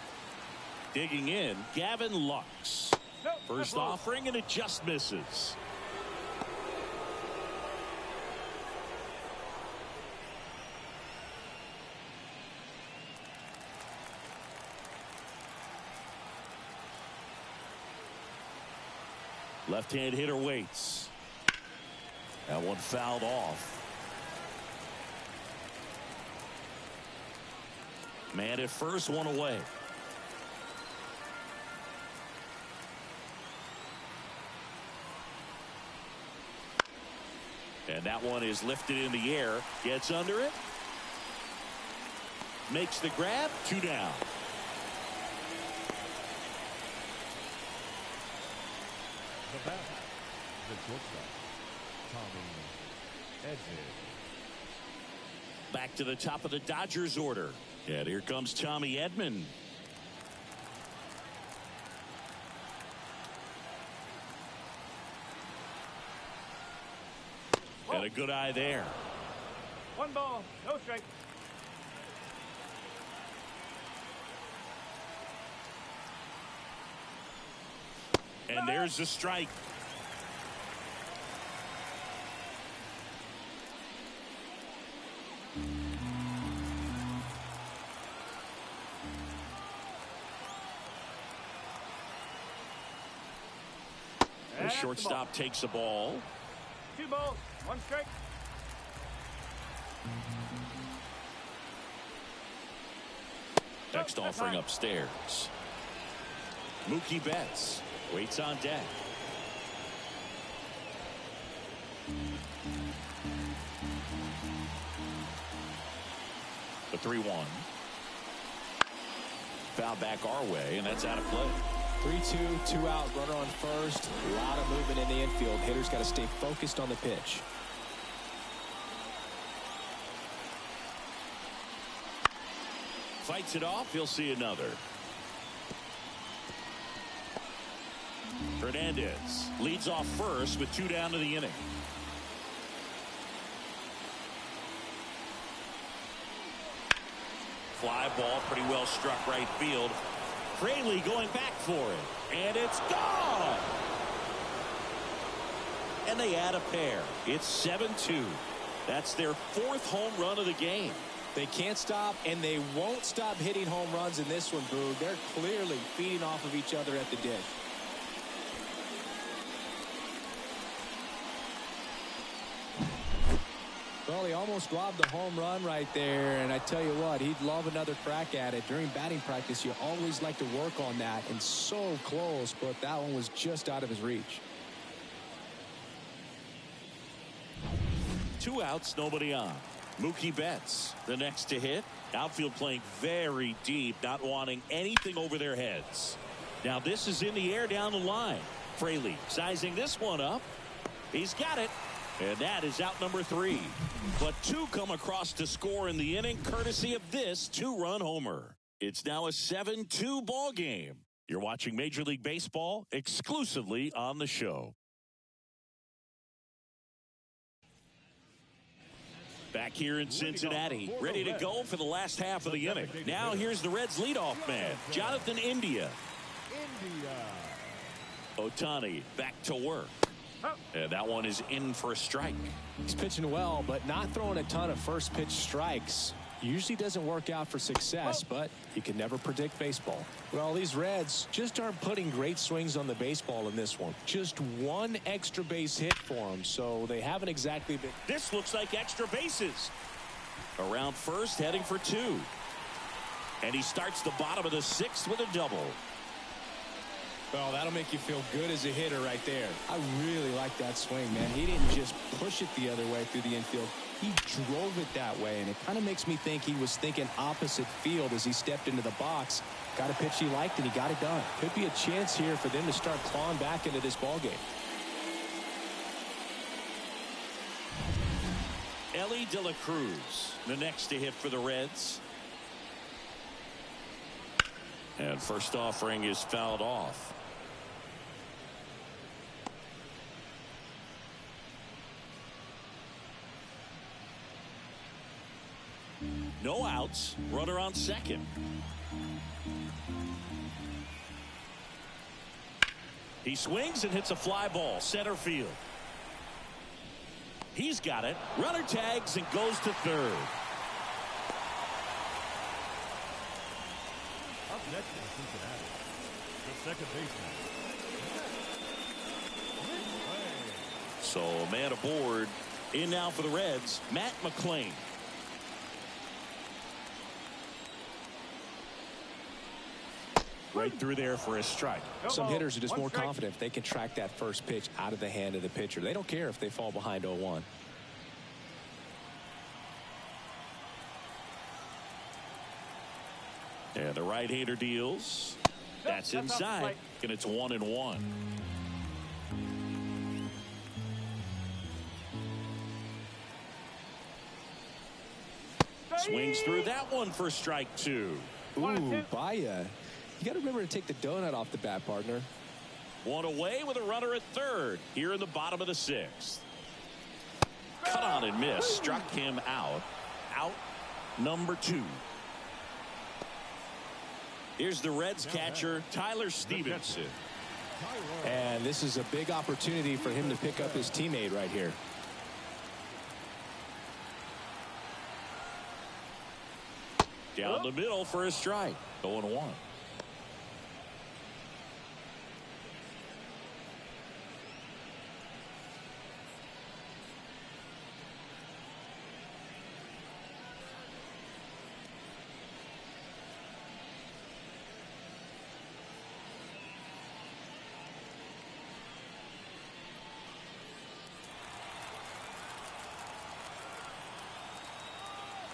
Digging in, Gavin Lux. First offering, and it just misses. Left-hand hitter waits. That one fouled off. Man at first, one away. And that one is lifted in the air. Gets under it. Makes the grab. 2 down. The batter, the shortstop, Tommy Edman. Back to the top of the Dodgers order. And here comes Tommy Edman. And a good eye there. 1 ball, no strike. And there's the strike. The shortstop takes the ball. 2 balls, 1 strike. Next offering upstairs. Mookie Betts waits on deck. The 3-1. Foul back our way, and that's out of play. 3-2, 2 out, runner on first. A lot of movement in the infield. Hitters got to stay focused on the pitch. Fights it off. He'll see another. Hernandez leads off first with 2 down to the inning. Fly ball, pretty well struck right field. Fraley going back for it, and it's gone. And they add a pair. It's 7-2. That's their 4th home run of the game. They can't stop, and they won't stop hitting home runs in this one, Boo. They're clearly feeding off of each other at the dish. Well, he almost robbed the home run right there, and I tell you what, he'd love another crack at it. During batting practice, you always like to work on that, and so close, but that one was just out of his reach. 2 outs, nobody on. Mookie Betts, the next to hit. Outfield playing very deep, not wanting anything over their heads. Now this is in the air down the line. Fraley sizing this one up. He's got it. And that is out number 3. But 2 come across to score in the inning, courtesy of this 2-run homer. It's now a 7-2 ball game. You're watching Major League Baseball exclusively on the show. Back here in Cincinnati, ready to go for the last half of the inning. Now here's the Reds' leadoff man, Jonathan India. Ohtani back to work. And that one is in for a strike. He's pitching well, but not throwing a ton of first pitch strikes. Usually doesn't work out for success, but you can never predict baseball. Well, these Reds just aren't putting great swings on the baseball in this one. Just 1 extra base hit for them, so they haven't exactly been. This looks like extra bases. Around first, heading for 2. And he starts the bottom of the 6th with a double. Well, that'll make you feel good as a hitter right there. I really like that swing, man. He didn't just push it the other way through the infield. He drove it that way, and it kind of makes me think he was thinking opposite field as he stepped into the box. Got a pitch he liked, and he got it done. Could be a chance here for them to start clawing back into this ball game. Ellie De La Cruz, the next to hit for the Reds. And first offering is fouled off. No outs, runner on second. He swings and hits a fly ball, center field. He's got it. Runner tags and goes to third. Up next in Cincinnati, the second baseman. So man aboard. In now for the Reds, Matt McClain. Right through there for a strike. Some hitters are just more confident if they can track that first pitch out of the hand of the pitcher. They don't care if they fall behind 0-1. And the right-hander deals. That's inside. And it's 1-1. Swings through that one for strike 2. Ooh, Baya. You got to remember to take the donut off the bat, partner. 1 away with a runner at third here in the bottom of the 6th. Cut on and miss. Struck him out. Out number 2. Here's the Reds catcher, Tyler Stevenson. And this is a big opportunity for him to pick up his teammate right here. Down the middle for a strike. 0-1.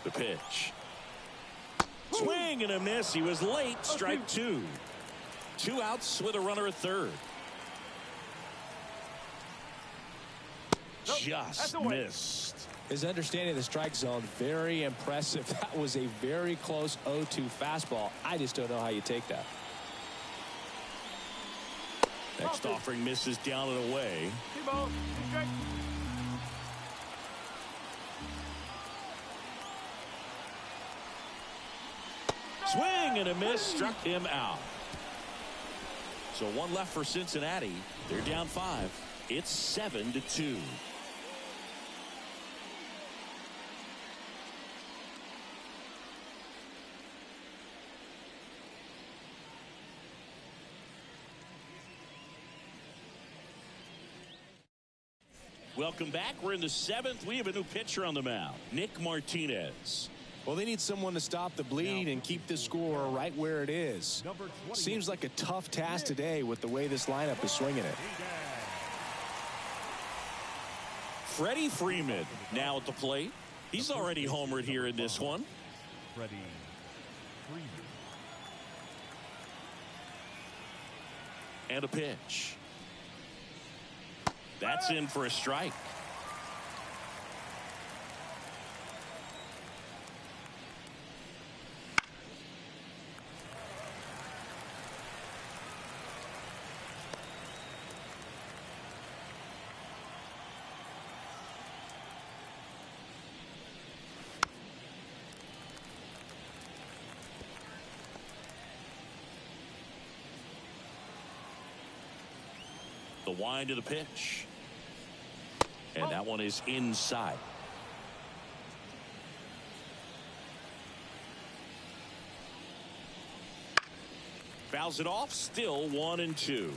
The pitch. Swing and a miss. He was late. Strike 2. 2 outs with a runner at third. Just missed. His understanding of the strike zone, very impressive. That was a very close 0-2 fastball. I just don't know how you take that. Next offering misses down and away. 2 balls, 2 strikes. Swing and a miss. Struck him out. So 1 left for Cincinnati. They're down 5. It's 7-2. Welcome back. We're in the 7th. We have a new pitcher on the mound, Nick Martinez. Well, they need someone to stop the bleed and keep the score right where it is. Seems like a tough task today with the way this lineup is swinging it. Freddie Freeman now at the plate. He's already homered here in this one. Freddie Freeman. And a pitch. That's in for a strike. The wind of the pitch. And that one is inside. Fouls it off. Still 1-2.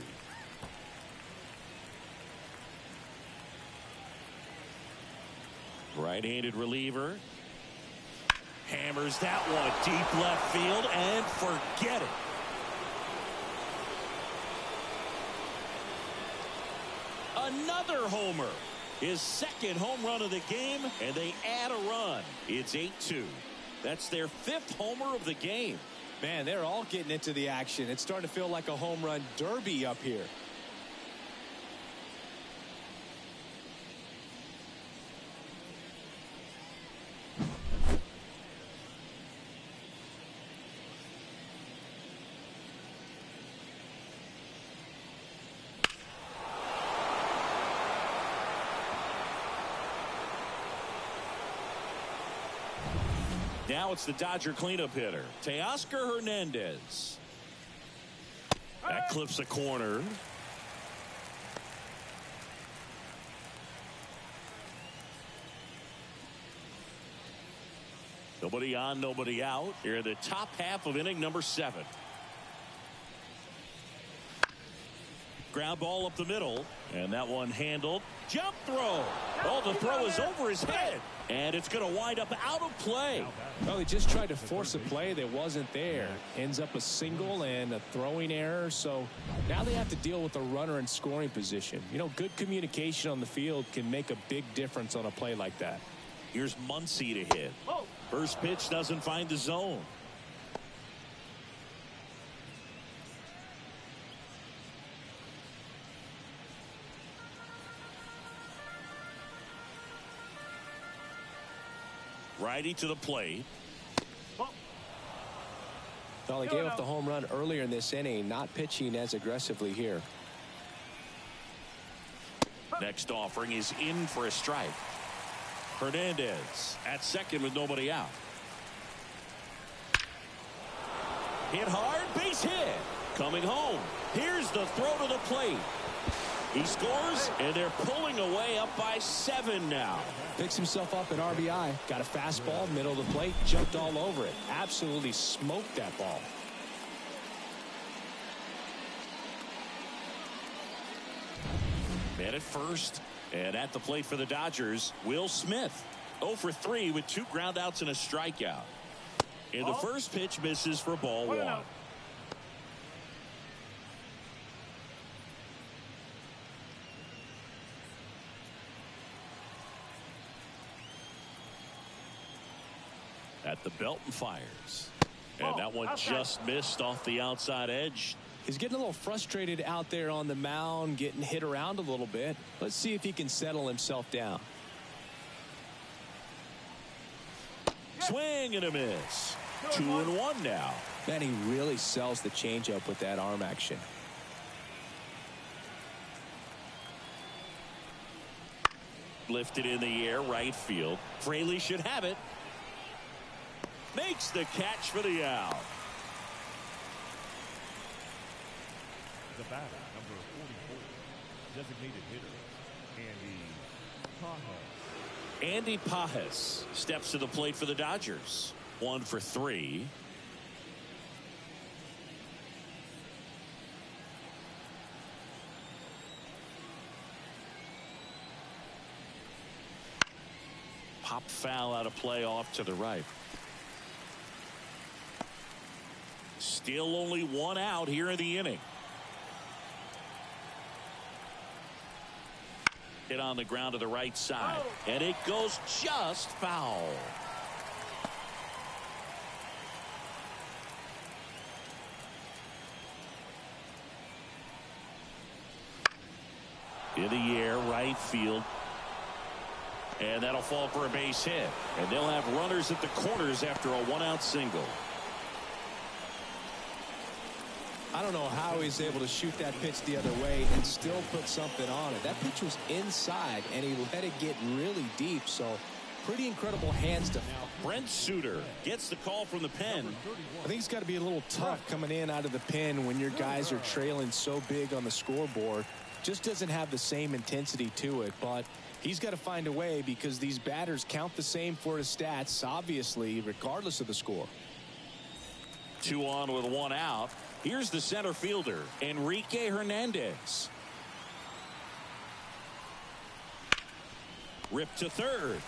Right-handed reliever. Hammers that one deep left field and forget it. Another homer. His second home run of the game, and they add a run. It's 8-2. That's their 5th homer of the game. Man, they're all getting into the action. It's starting to feel like a home run derby up here. Now it's the Dodger cleanup hitter, Teoscar Hernandez. That clips a corner. Nobody on, nobody out. Here in the top half of inning number 7. Ground ball up the middle, and that one handled. Jump throw. Oh, the throw is over his head, and it's going to wind up out of play. Well, he just tried to force a play that wasn't there. Ends up a single and a throwing error. So now they have to deal with a runner in scoring position. You know, good communication on the field can make a big difference on a play like that. Here's Muncy to hit. First pitch doesn't find the zone. Righty to the plate. Well, he gave up the home run earlier in this inning, not pitching as aggressively here. Next offering is in for a strike. Hernandez at second with nobody out. Hit hard, base hit. Coming home. Here's the throw to the plate. He scores, and they're pulling away up by 7 now. Picks himself up at RBI. Got a fastball, middle of the plate, jumped all over it. Absolutely smoked that ball. Man at first, and at the plate for the Dodgers, Will Smith. 0 for 3 with 2 groundouts and a strikeout. And the first pitch misses for ball 1. At the belt and fires. And that one just missed off the outside edge. He's getting a little frustrated out there on the mound, getting hit around a little bit. Let's see if he can settle himself down. Swing and a miss. 2-1 now. Man, he really sells the changeup with that arm action. Lifted in the air, right field. Fraley should have it. Makes the catch for the out. The batter, number 44, designated hitter, Andy Pajes. Andy Pajes steps to the plate for the Dodgers. 1 for 3. Pop foul out of play off to the right. Still only one out here in the inning. Hit on the ground to the right side. And it goes just foul. In the air, right field. And that'll fall for a base hit. And they'll have runners at the corners after a one-out single. I don't know how he's able to shoot that pitch the other way and still put something on it. That pitch was inside, and he let it get really deep. So pretty incredible hands to. Brent Suter gets the call from the pen. I think it's got to be a little tough coming in out of the pen when your guys are trailing so big on the scoreboard. Just doesn't have the same intensity to it, but he's got to find a way because these batters count the same for his stats, obviously, regardless of the score. 2 on with 1 out. Here's the center fielder, Enrique Hernandez. Ripped to third.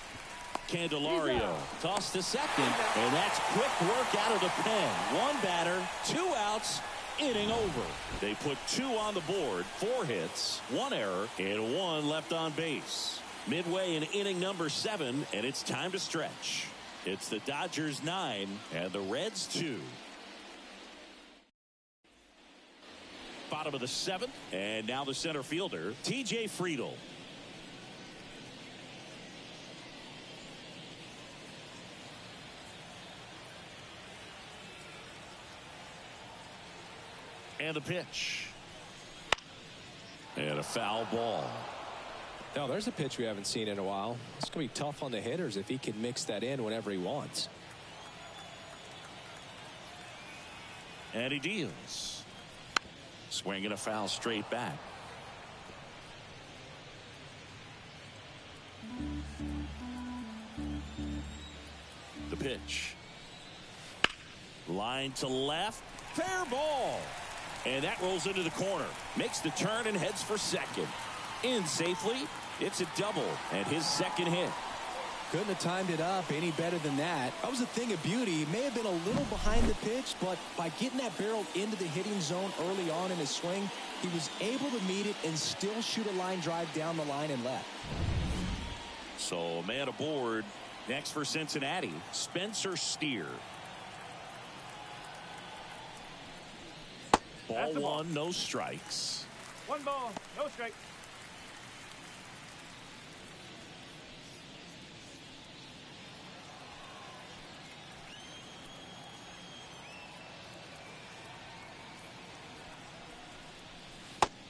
Candelario tossed to second, and that's quick work out of the pen. 1 batter, 2 outs, inning over. They put 2 on the board, 4 hits, 1 error, and 1 left on base. Midway in inning number 7, and it's time to stretch. It's the Dodgers 9 and the Reds 2. Bottom of the 7th, and now the center fielder, T.J. Friedel. And the pitch. And a foul ball. Now, there's a pitch we haven't seen in a while. It's going to be tough on the hitters if he can mix that in whenever he wants. And he deals. Swinging a foul straight back. The pitch. Line to left. Fair ball. And that rolls into the corner. Makes the turn and heads for second. In safely. It's a double and his second hit. Couldn't have timed it up any better than that. That was a thing of beauty. He may have been a little behind the pitch, but by getting that barrel into the hitting zone early on in his swing, he was able to meet it and still shoot a line drive down the line and left. So a man aboard. Next for Cincinnati, Spencer Steer. Ball 1, no strikes. 1 ball, no strike.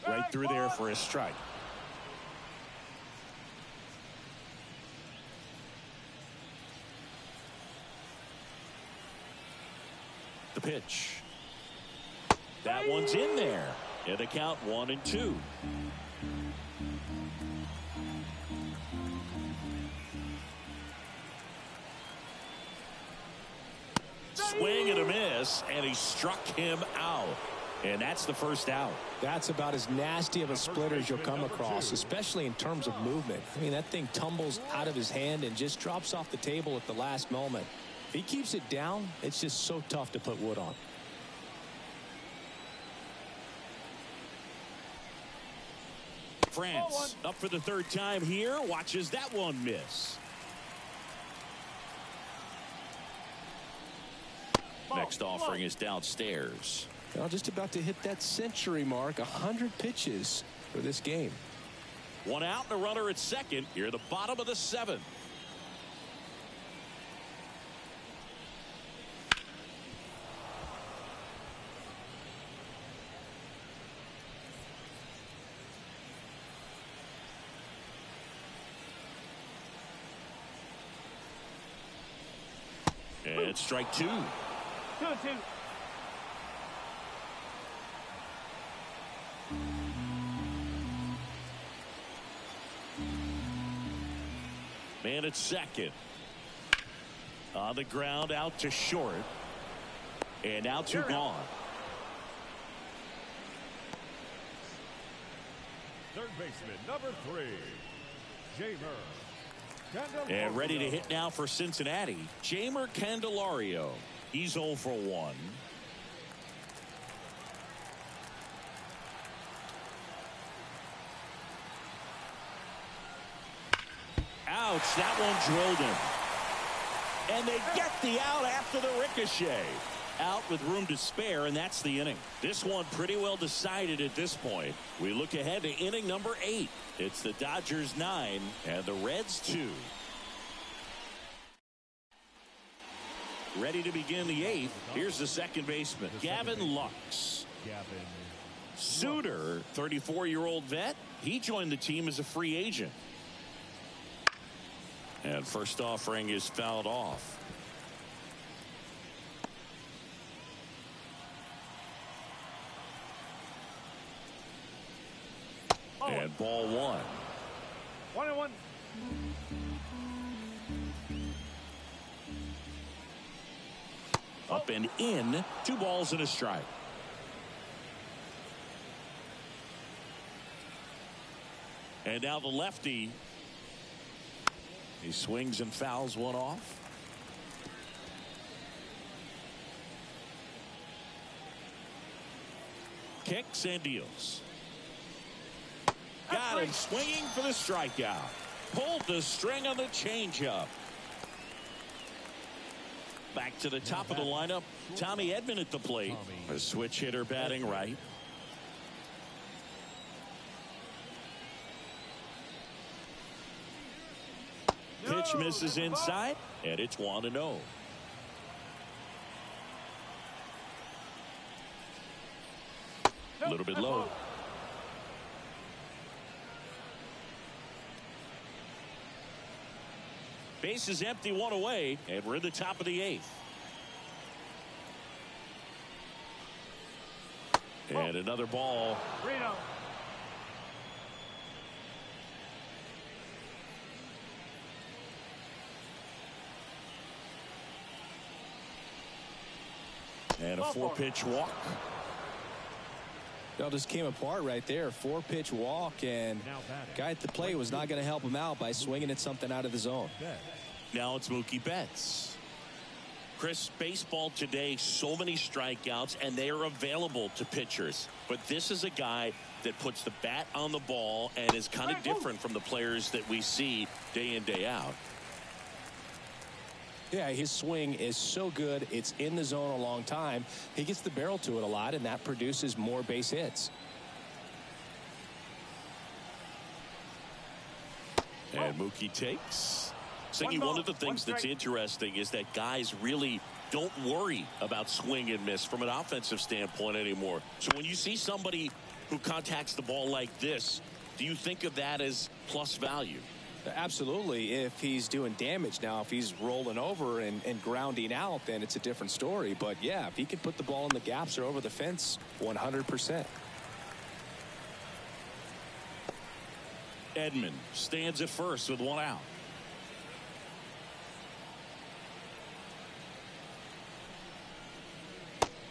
Right through there for a strike. The pitch. That one's in there. And the count 1-2. Swing and a miss, and he struck him out. And that's the first out. That's about as nasty of a splitter as you'll come across, especially in terms of movement. I mean, that thing tumbles out of his hand and just drops off the table at the last moment. If he keeps it down, it's just so tough to put wood on. France up for the 3rd time here. Watches that one miss. Next offering is downstairs. Well, just about to hit that century mark. 100 pitches for this game. 1 out and a runner at second. Here at the bottom of the 7th. And strike 2. 2-2. Man at second. On the ground, out to short. And now 2 gone. Third baseman, number 3, Jamer And ready to hit now for Cincinnati, Jamer Candelario. He's 0 for 1. Ouch, that one drilled him. And they get the out after the ricochet. Out with room to spare, and that's the inning. This one pretty well decided at this point. We look ahead to inning number 8. It's the Dodgers 9 and the Reds 2. Ready to begin the 8th. Here's the second baseman, Gavin Lux. Suter, 34-year-old vet. He joined the team as a free agent. And first offering is fouled off. And ball 1. 1-1. Up and in. 2 balls and a strike. And now the lefty. He swings and fouls one off. Kicks and deals. Got him swinging for the strikeout. Pulled the string on the changeup. Back to the top of the lineup. Tommy Edman at the plate. A switch hitter batting right. Pitch misses inside, and it's 1-0. A little bit low. Base is empty, 1 away, and we're in the top of the 8th. And another ball. And a 4-pitch walk. It all just came apart right there. 4-pitch walk, and guy at the plate was not going to help him out by swinging at something out of the zone. Now it's Mookie Betts. Chris, baseball today, so many strikeouts, and they are available to pitchers. But this is a guy that puts the bat on the ball and is kind of different from the players that we see day in, day out. Yeah, his swing is so good. It's in the zone a long time. He gets the barrel to it a lot, and that produces more base hits. And Mookie takes. Siggy, one of the things that's interesting is that guys really don't worry about swing and miss from an offensive standpoint anymore. So when you see somebody who contacts the ball like this, do you think of that as plus value? Absolutely, if he's doing damage. Now, if he's rolling over and grounding out, then it's a different story. But, yeah, if he can put the ball in the gaps or over the fence, 100%. Edman stands at first with 1 out.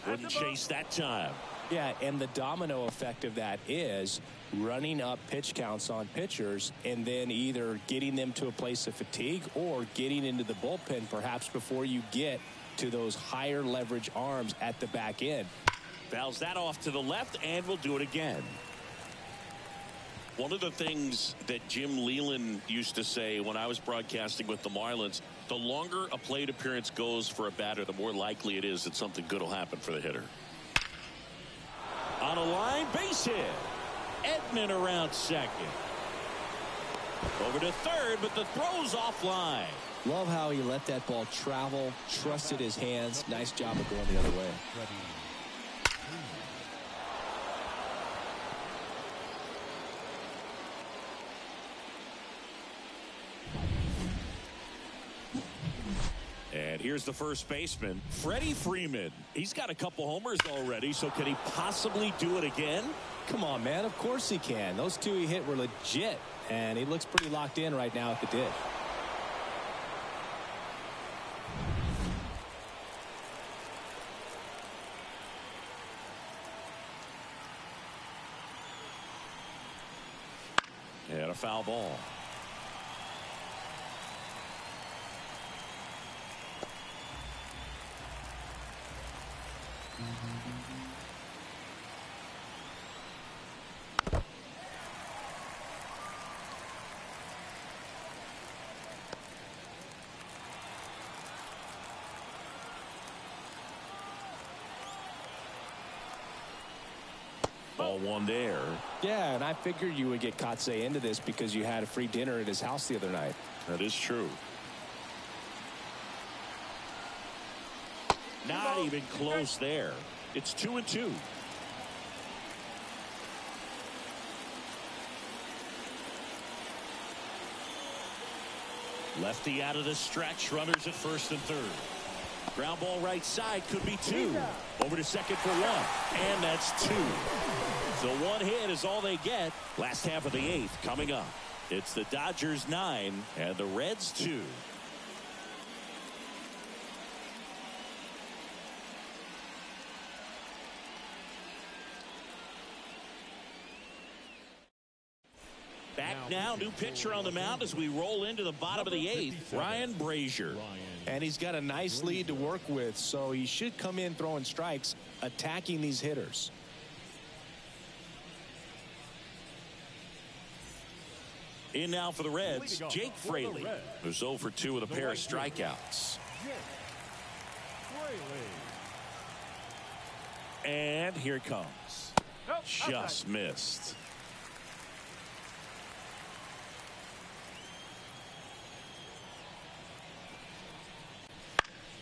Wouldn't chase that time. Yeah, and the domino effect of that is running up pitch counts on pitchers and then either getting them to a place of fatigue or getting into the bullpen perhaps before you get to those higher leverage arms at the back end. Fouls that off to the left, and we'll do it again. One of the things that Jim Leland used to say when I was broadcasting with the Marlins, the longer a plate appearance goes for a batter, the more likely it is that something good will happen for the hitter. On a line, base hit. Edman around second. Over to third, but the throw's offline. Love how he let that ball travel, trusted his hands. Nice job of going the other way. And here's the first baseman, Freddie Freeman. He's got a couple homers already, so can he possibly do it again? Come on, man. Of course he can. Those 2 he hit were legit, and he looks pretty locked in right now at the dish. And a foul ball. Ball one there. Yeah, and I figured you would get Kotsay into this because you had a free dinner at his house the other night. That is true. Not even close there. It's 2-2. Lefty out of the stretch. Runners at first and third. Ground ball right side, could be two. Over to second for one. And that's two. So one hit is all they get. Last half of the eighth coming up. It's the Dodgers 9 and the Reds 2. Back now, new pitcher on the mound as we roll into the bottom of the eighth. Ryan Brazier. And he's got a nice lead to work with, so he should come in throwing strikes, attacking these hitters. In now for the Reds, Jake Fraley, who's 0 for 2 with a pair of strikeouts. And here it comes. Just missed.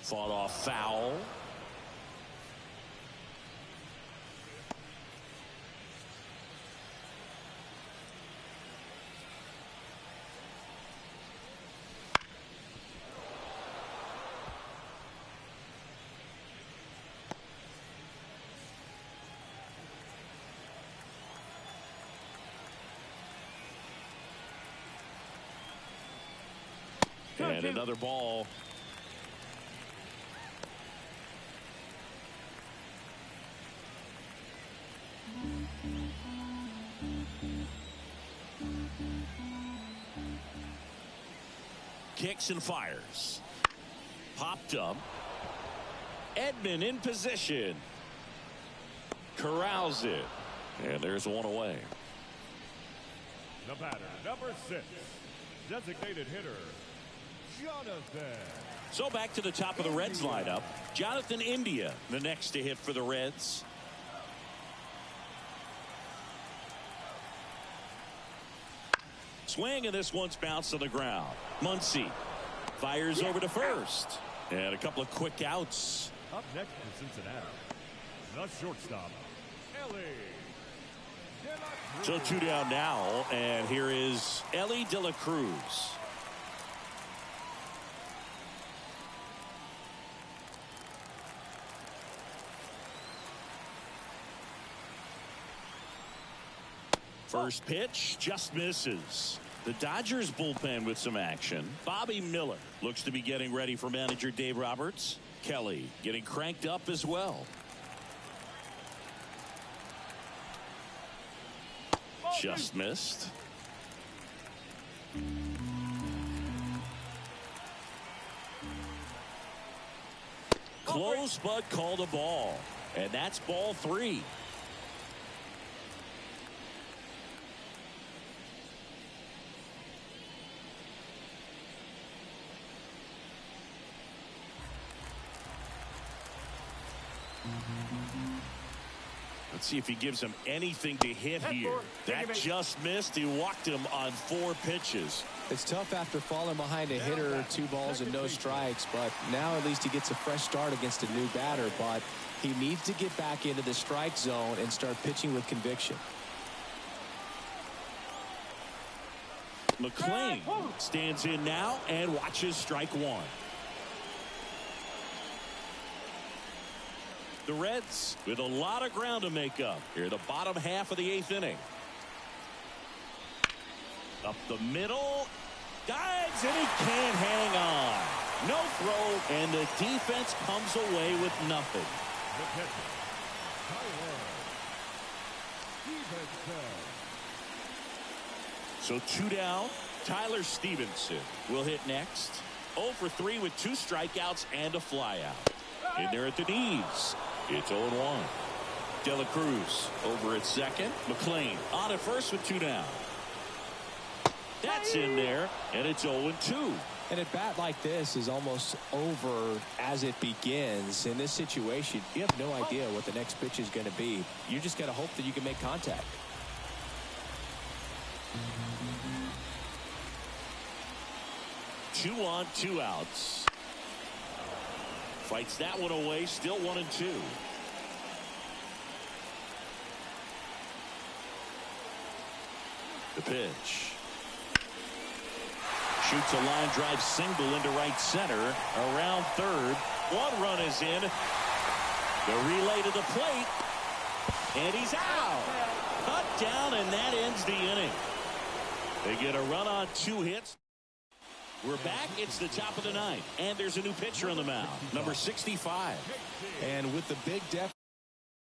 Fought off foul. And another ball. Kicks and fires. Popped up. Edman in position. Corrals it. And there's one away. The batter, number 6, designated hitter, Jonathan. So back to the top of the Reds lineup. Jonathan India, the next to hit for the Reds. Swing, and this one's bounced on the ground. Muncy fires over to first. And a couple of quick outs. Up next for Cincinnati, the shortstop, Ellie. So 2 down now, and here is Ellie De La Cruz. First pitch just misses. The Dodgers bullpen with some action. Bobby Miller looks to be getting ready for manager Dave Roberts. Kelly getting cranked up as well. Just missed. Close, but called a ball. And that's ball 3. Let's see if he gives him anything to hit here. That just missed. He walked him on 4 pitches. It's tough after falling behind a hitter, 2 balls and no strikes, but now at least he gets a fresh start against a new batter. But he needs to get back into the strike zone and start pitching with conviction. McClain stands in now and watches strike 1. The Reds with a lot of ground to make up here, the bottom half of the 8th inning. Up the middle, dives, and he can't hang on. No throw, and the defense comes away with nothing. The pitcher, Tyler Stevenson. So 2 down. Tyler Stevenson will hit next. 0 for 3 with 2 strikeouts and a flyout. In there at the knees. It's 0-1. De La Cruz over at second. McClain on at first with 2 down. That's in there, and it's 0-2. And a bat like this is almost over as it begins. In this situation, you have no idea what the next pitch is going to be. You just got to hope that you can make contact. Two on, two outs. Fights that one away. Still 1-2. The pitch. Shoots a line drive single into right center. Around third. One run is in. The relay to the plate. And he's out. Cut down, and that ends the inning. They get a run on 2 hits. We're back. It's the top of the ninth. And there's a new pitcher on the mound. Number 65. And with the big depth.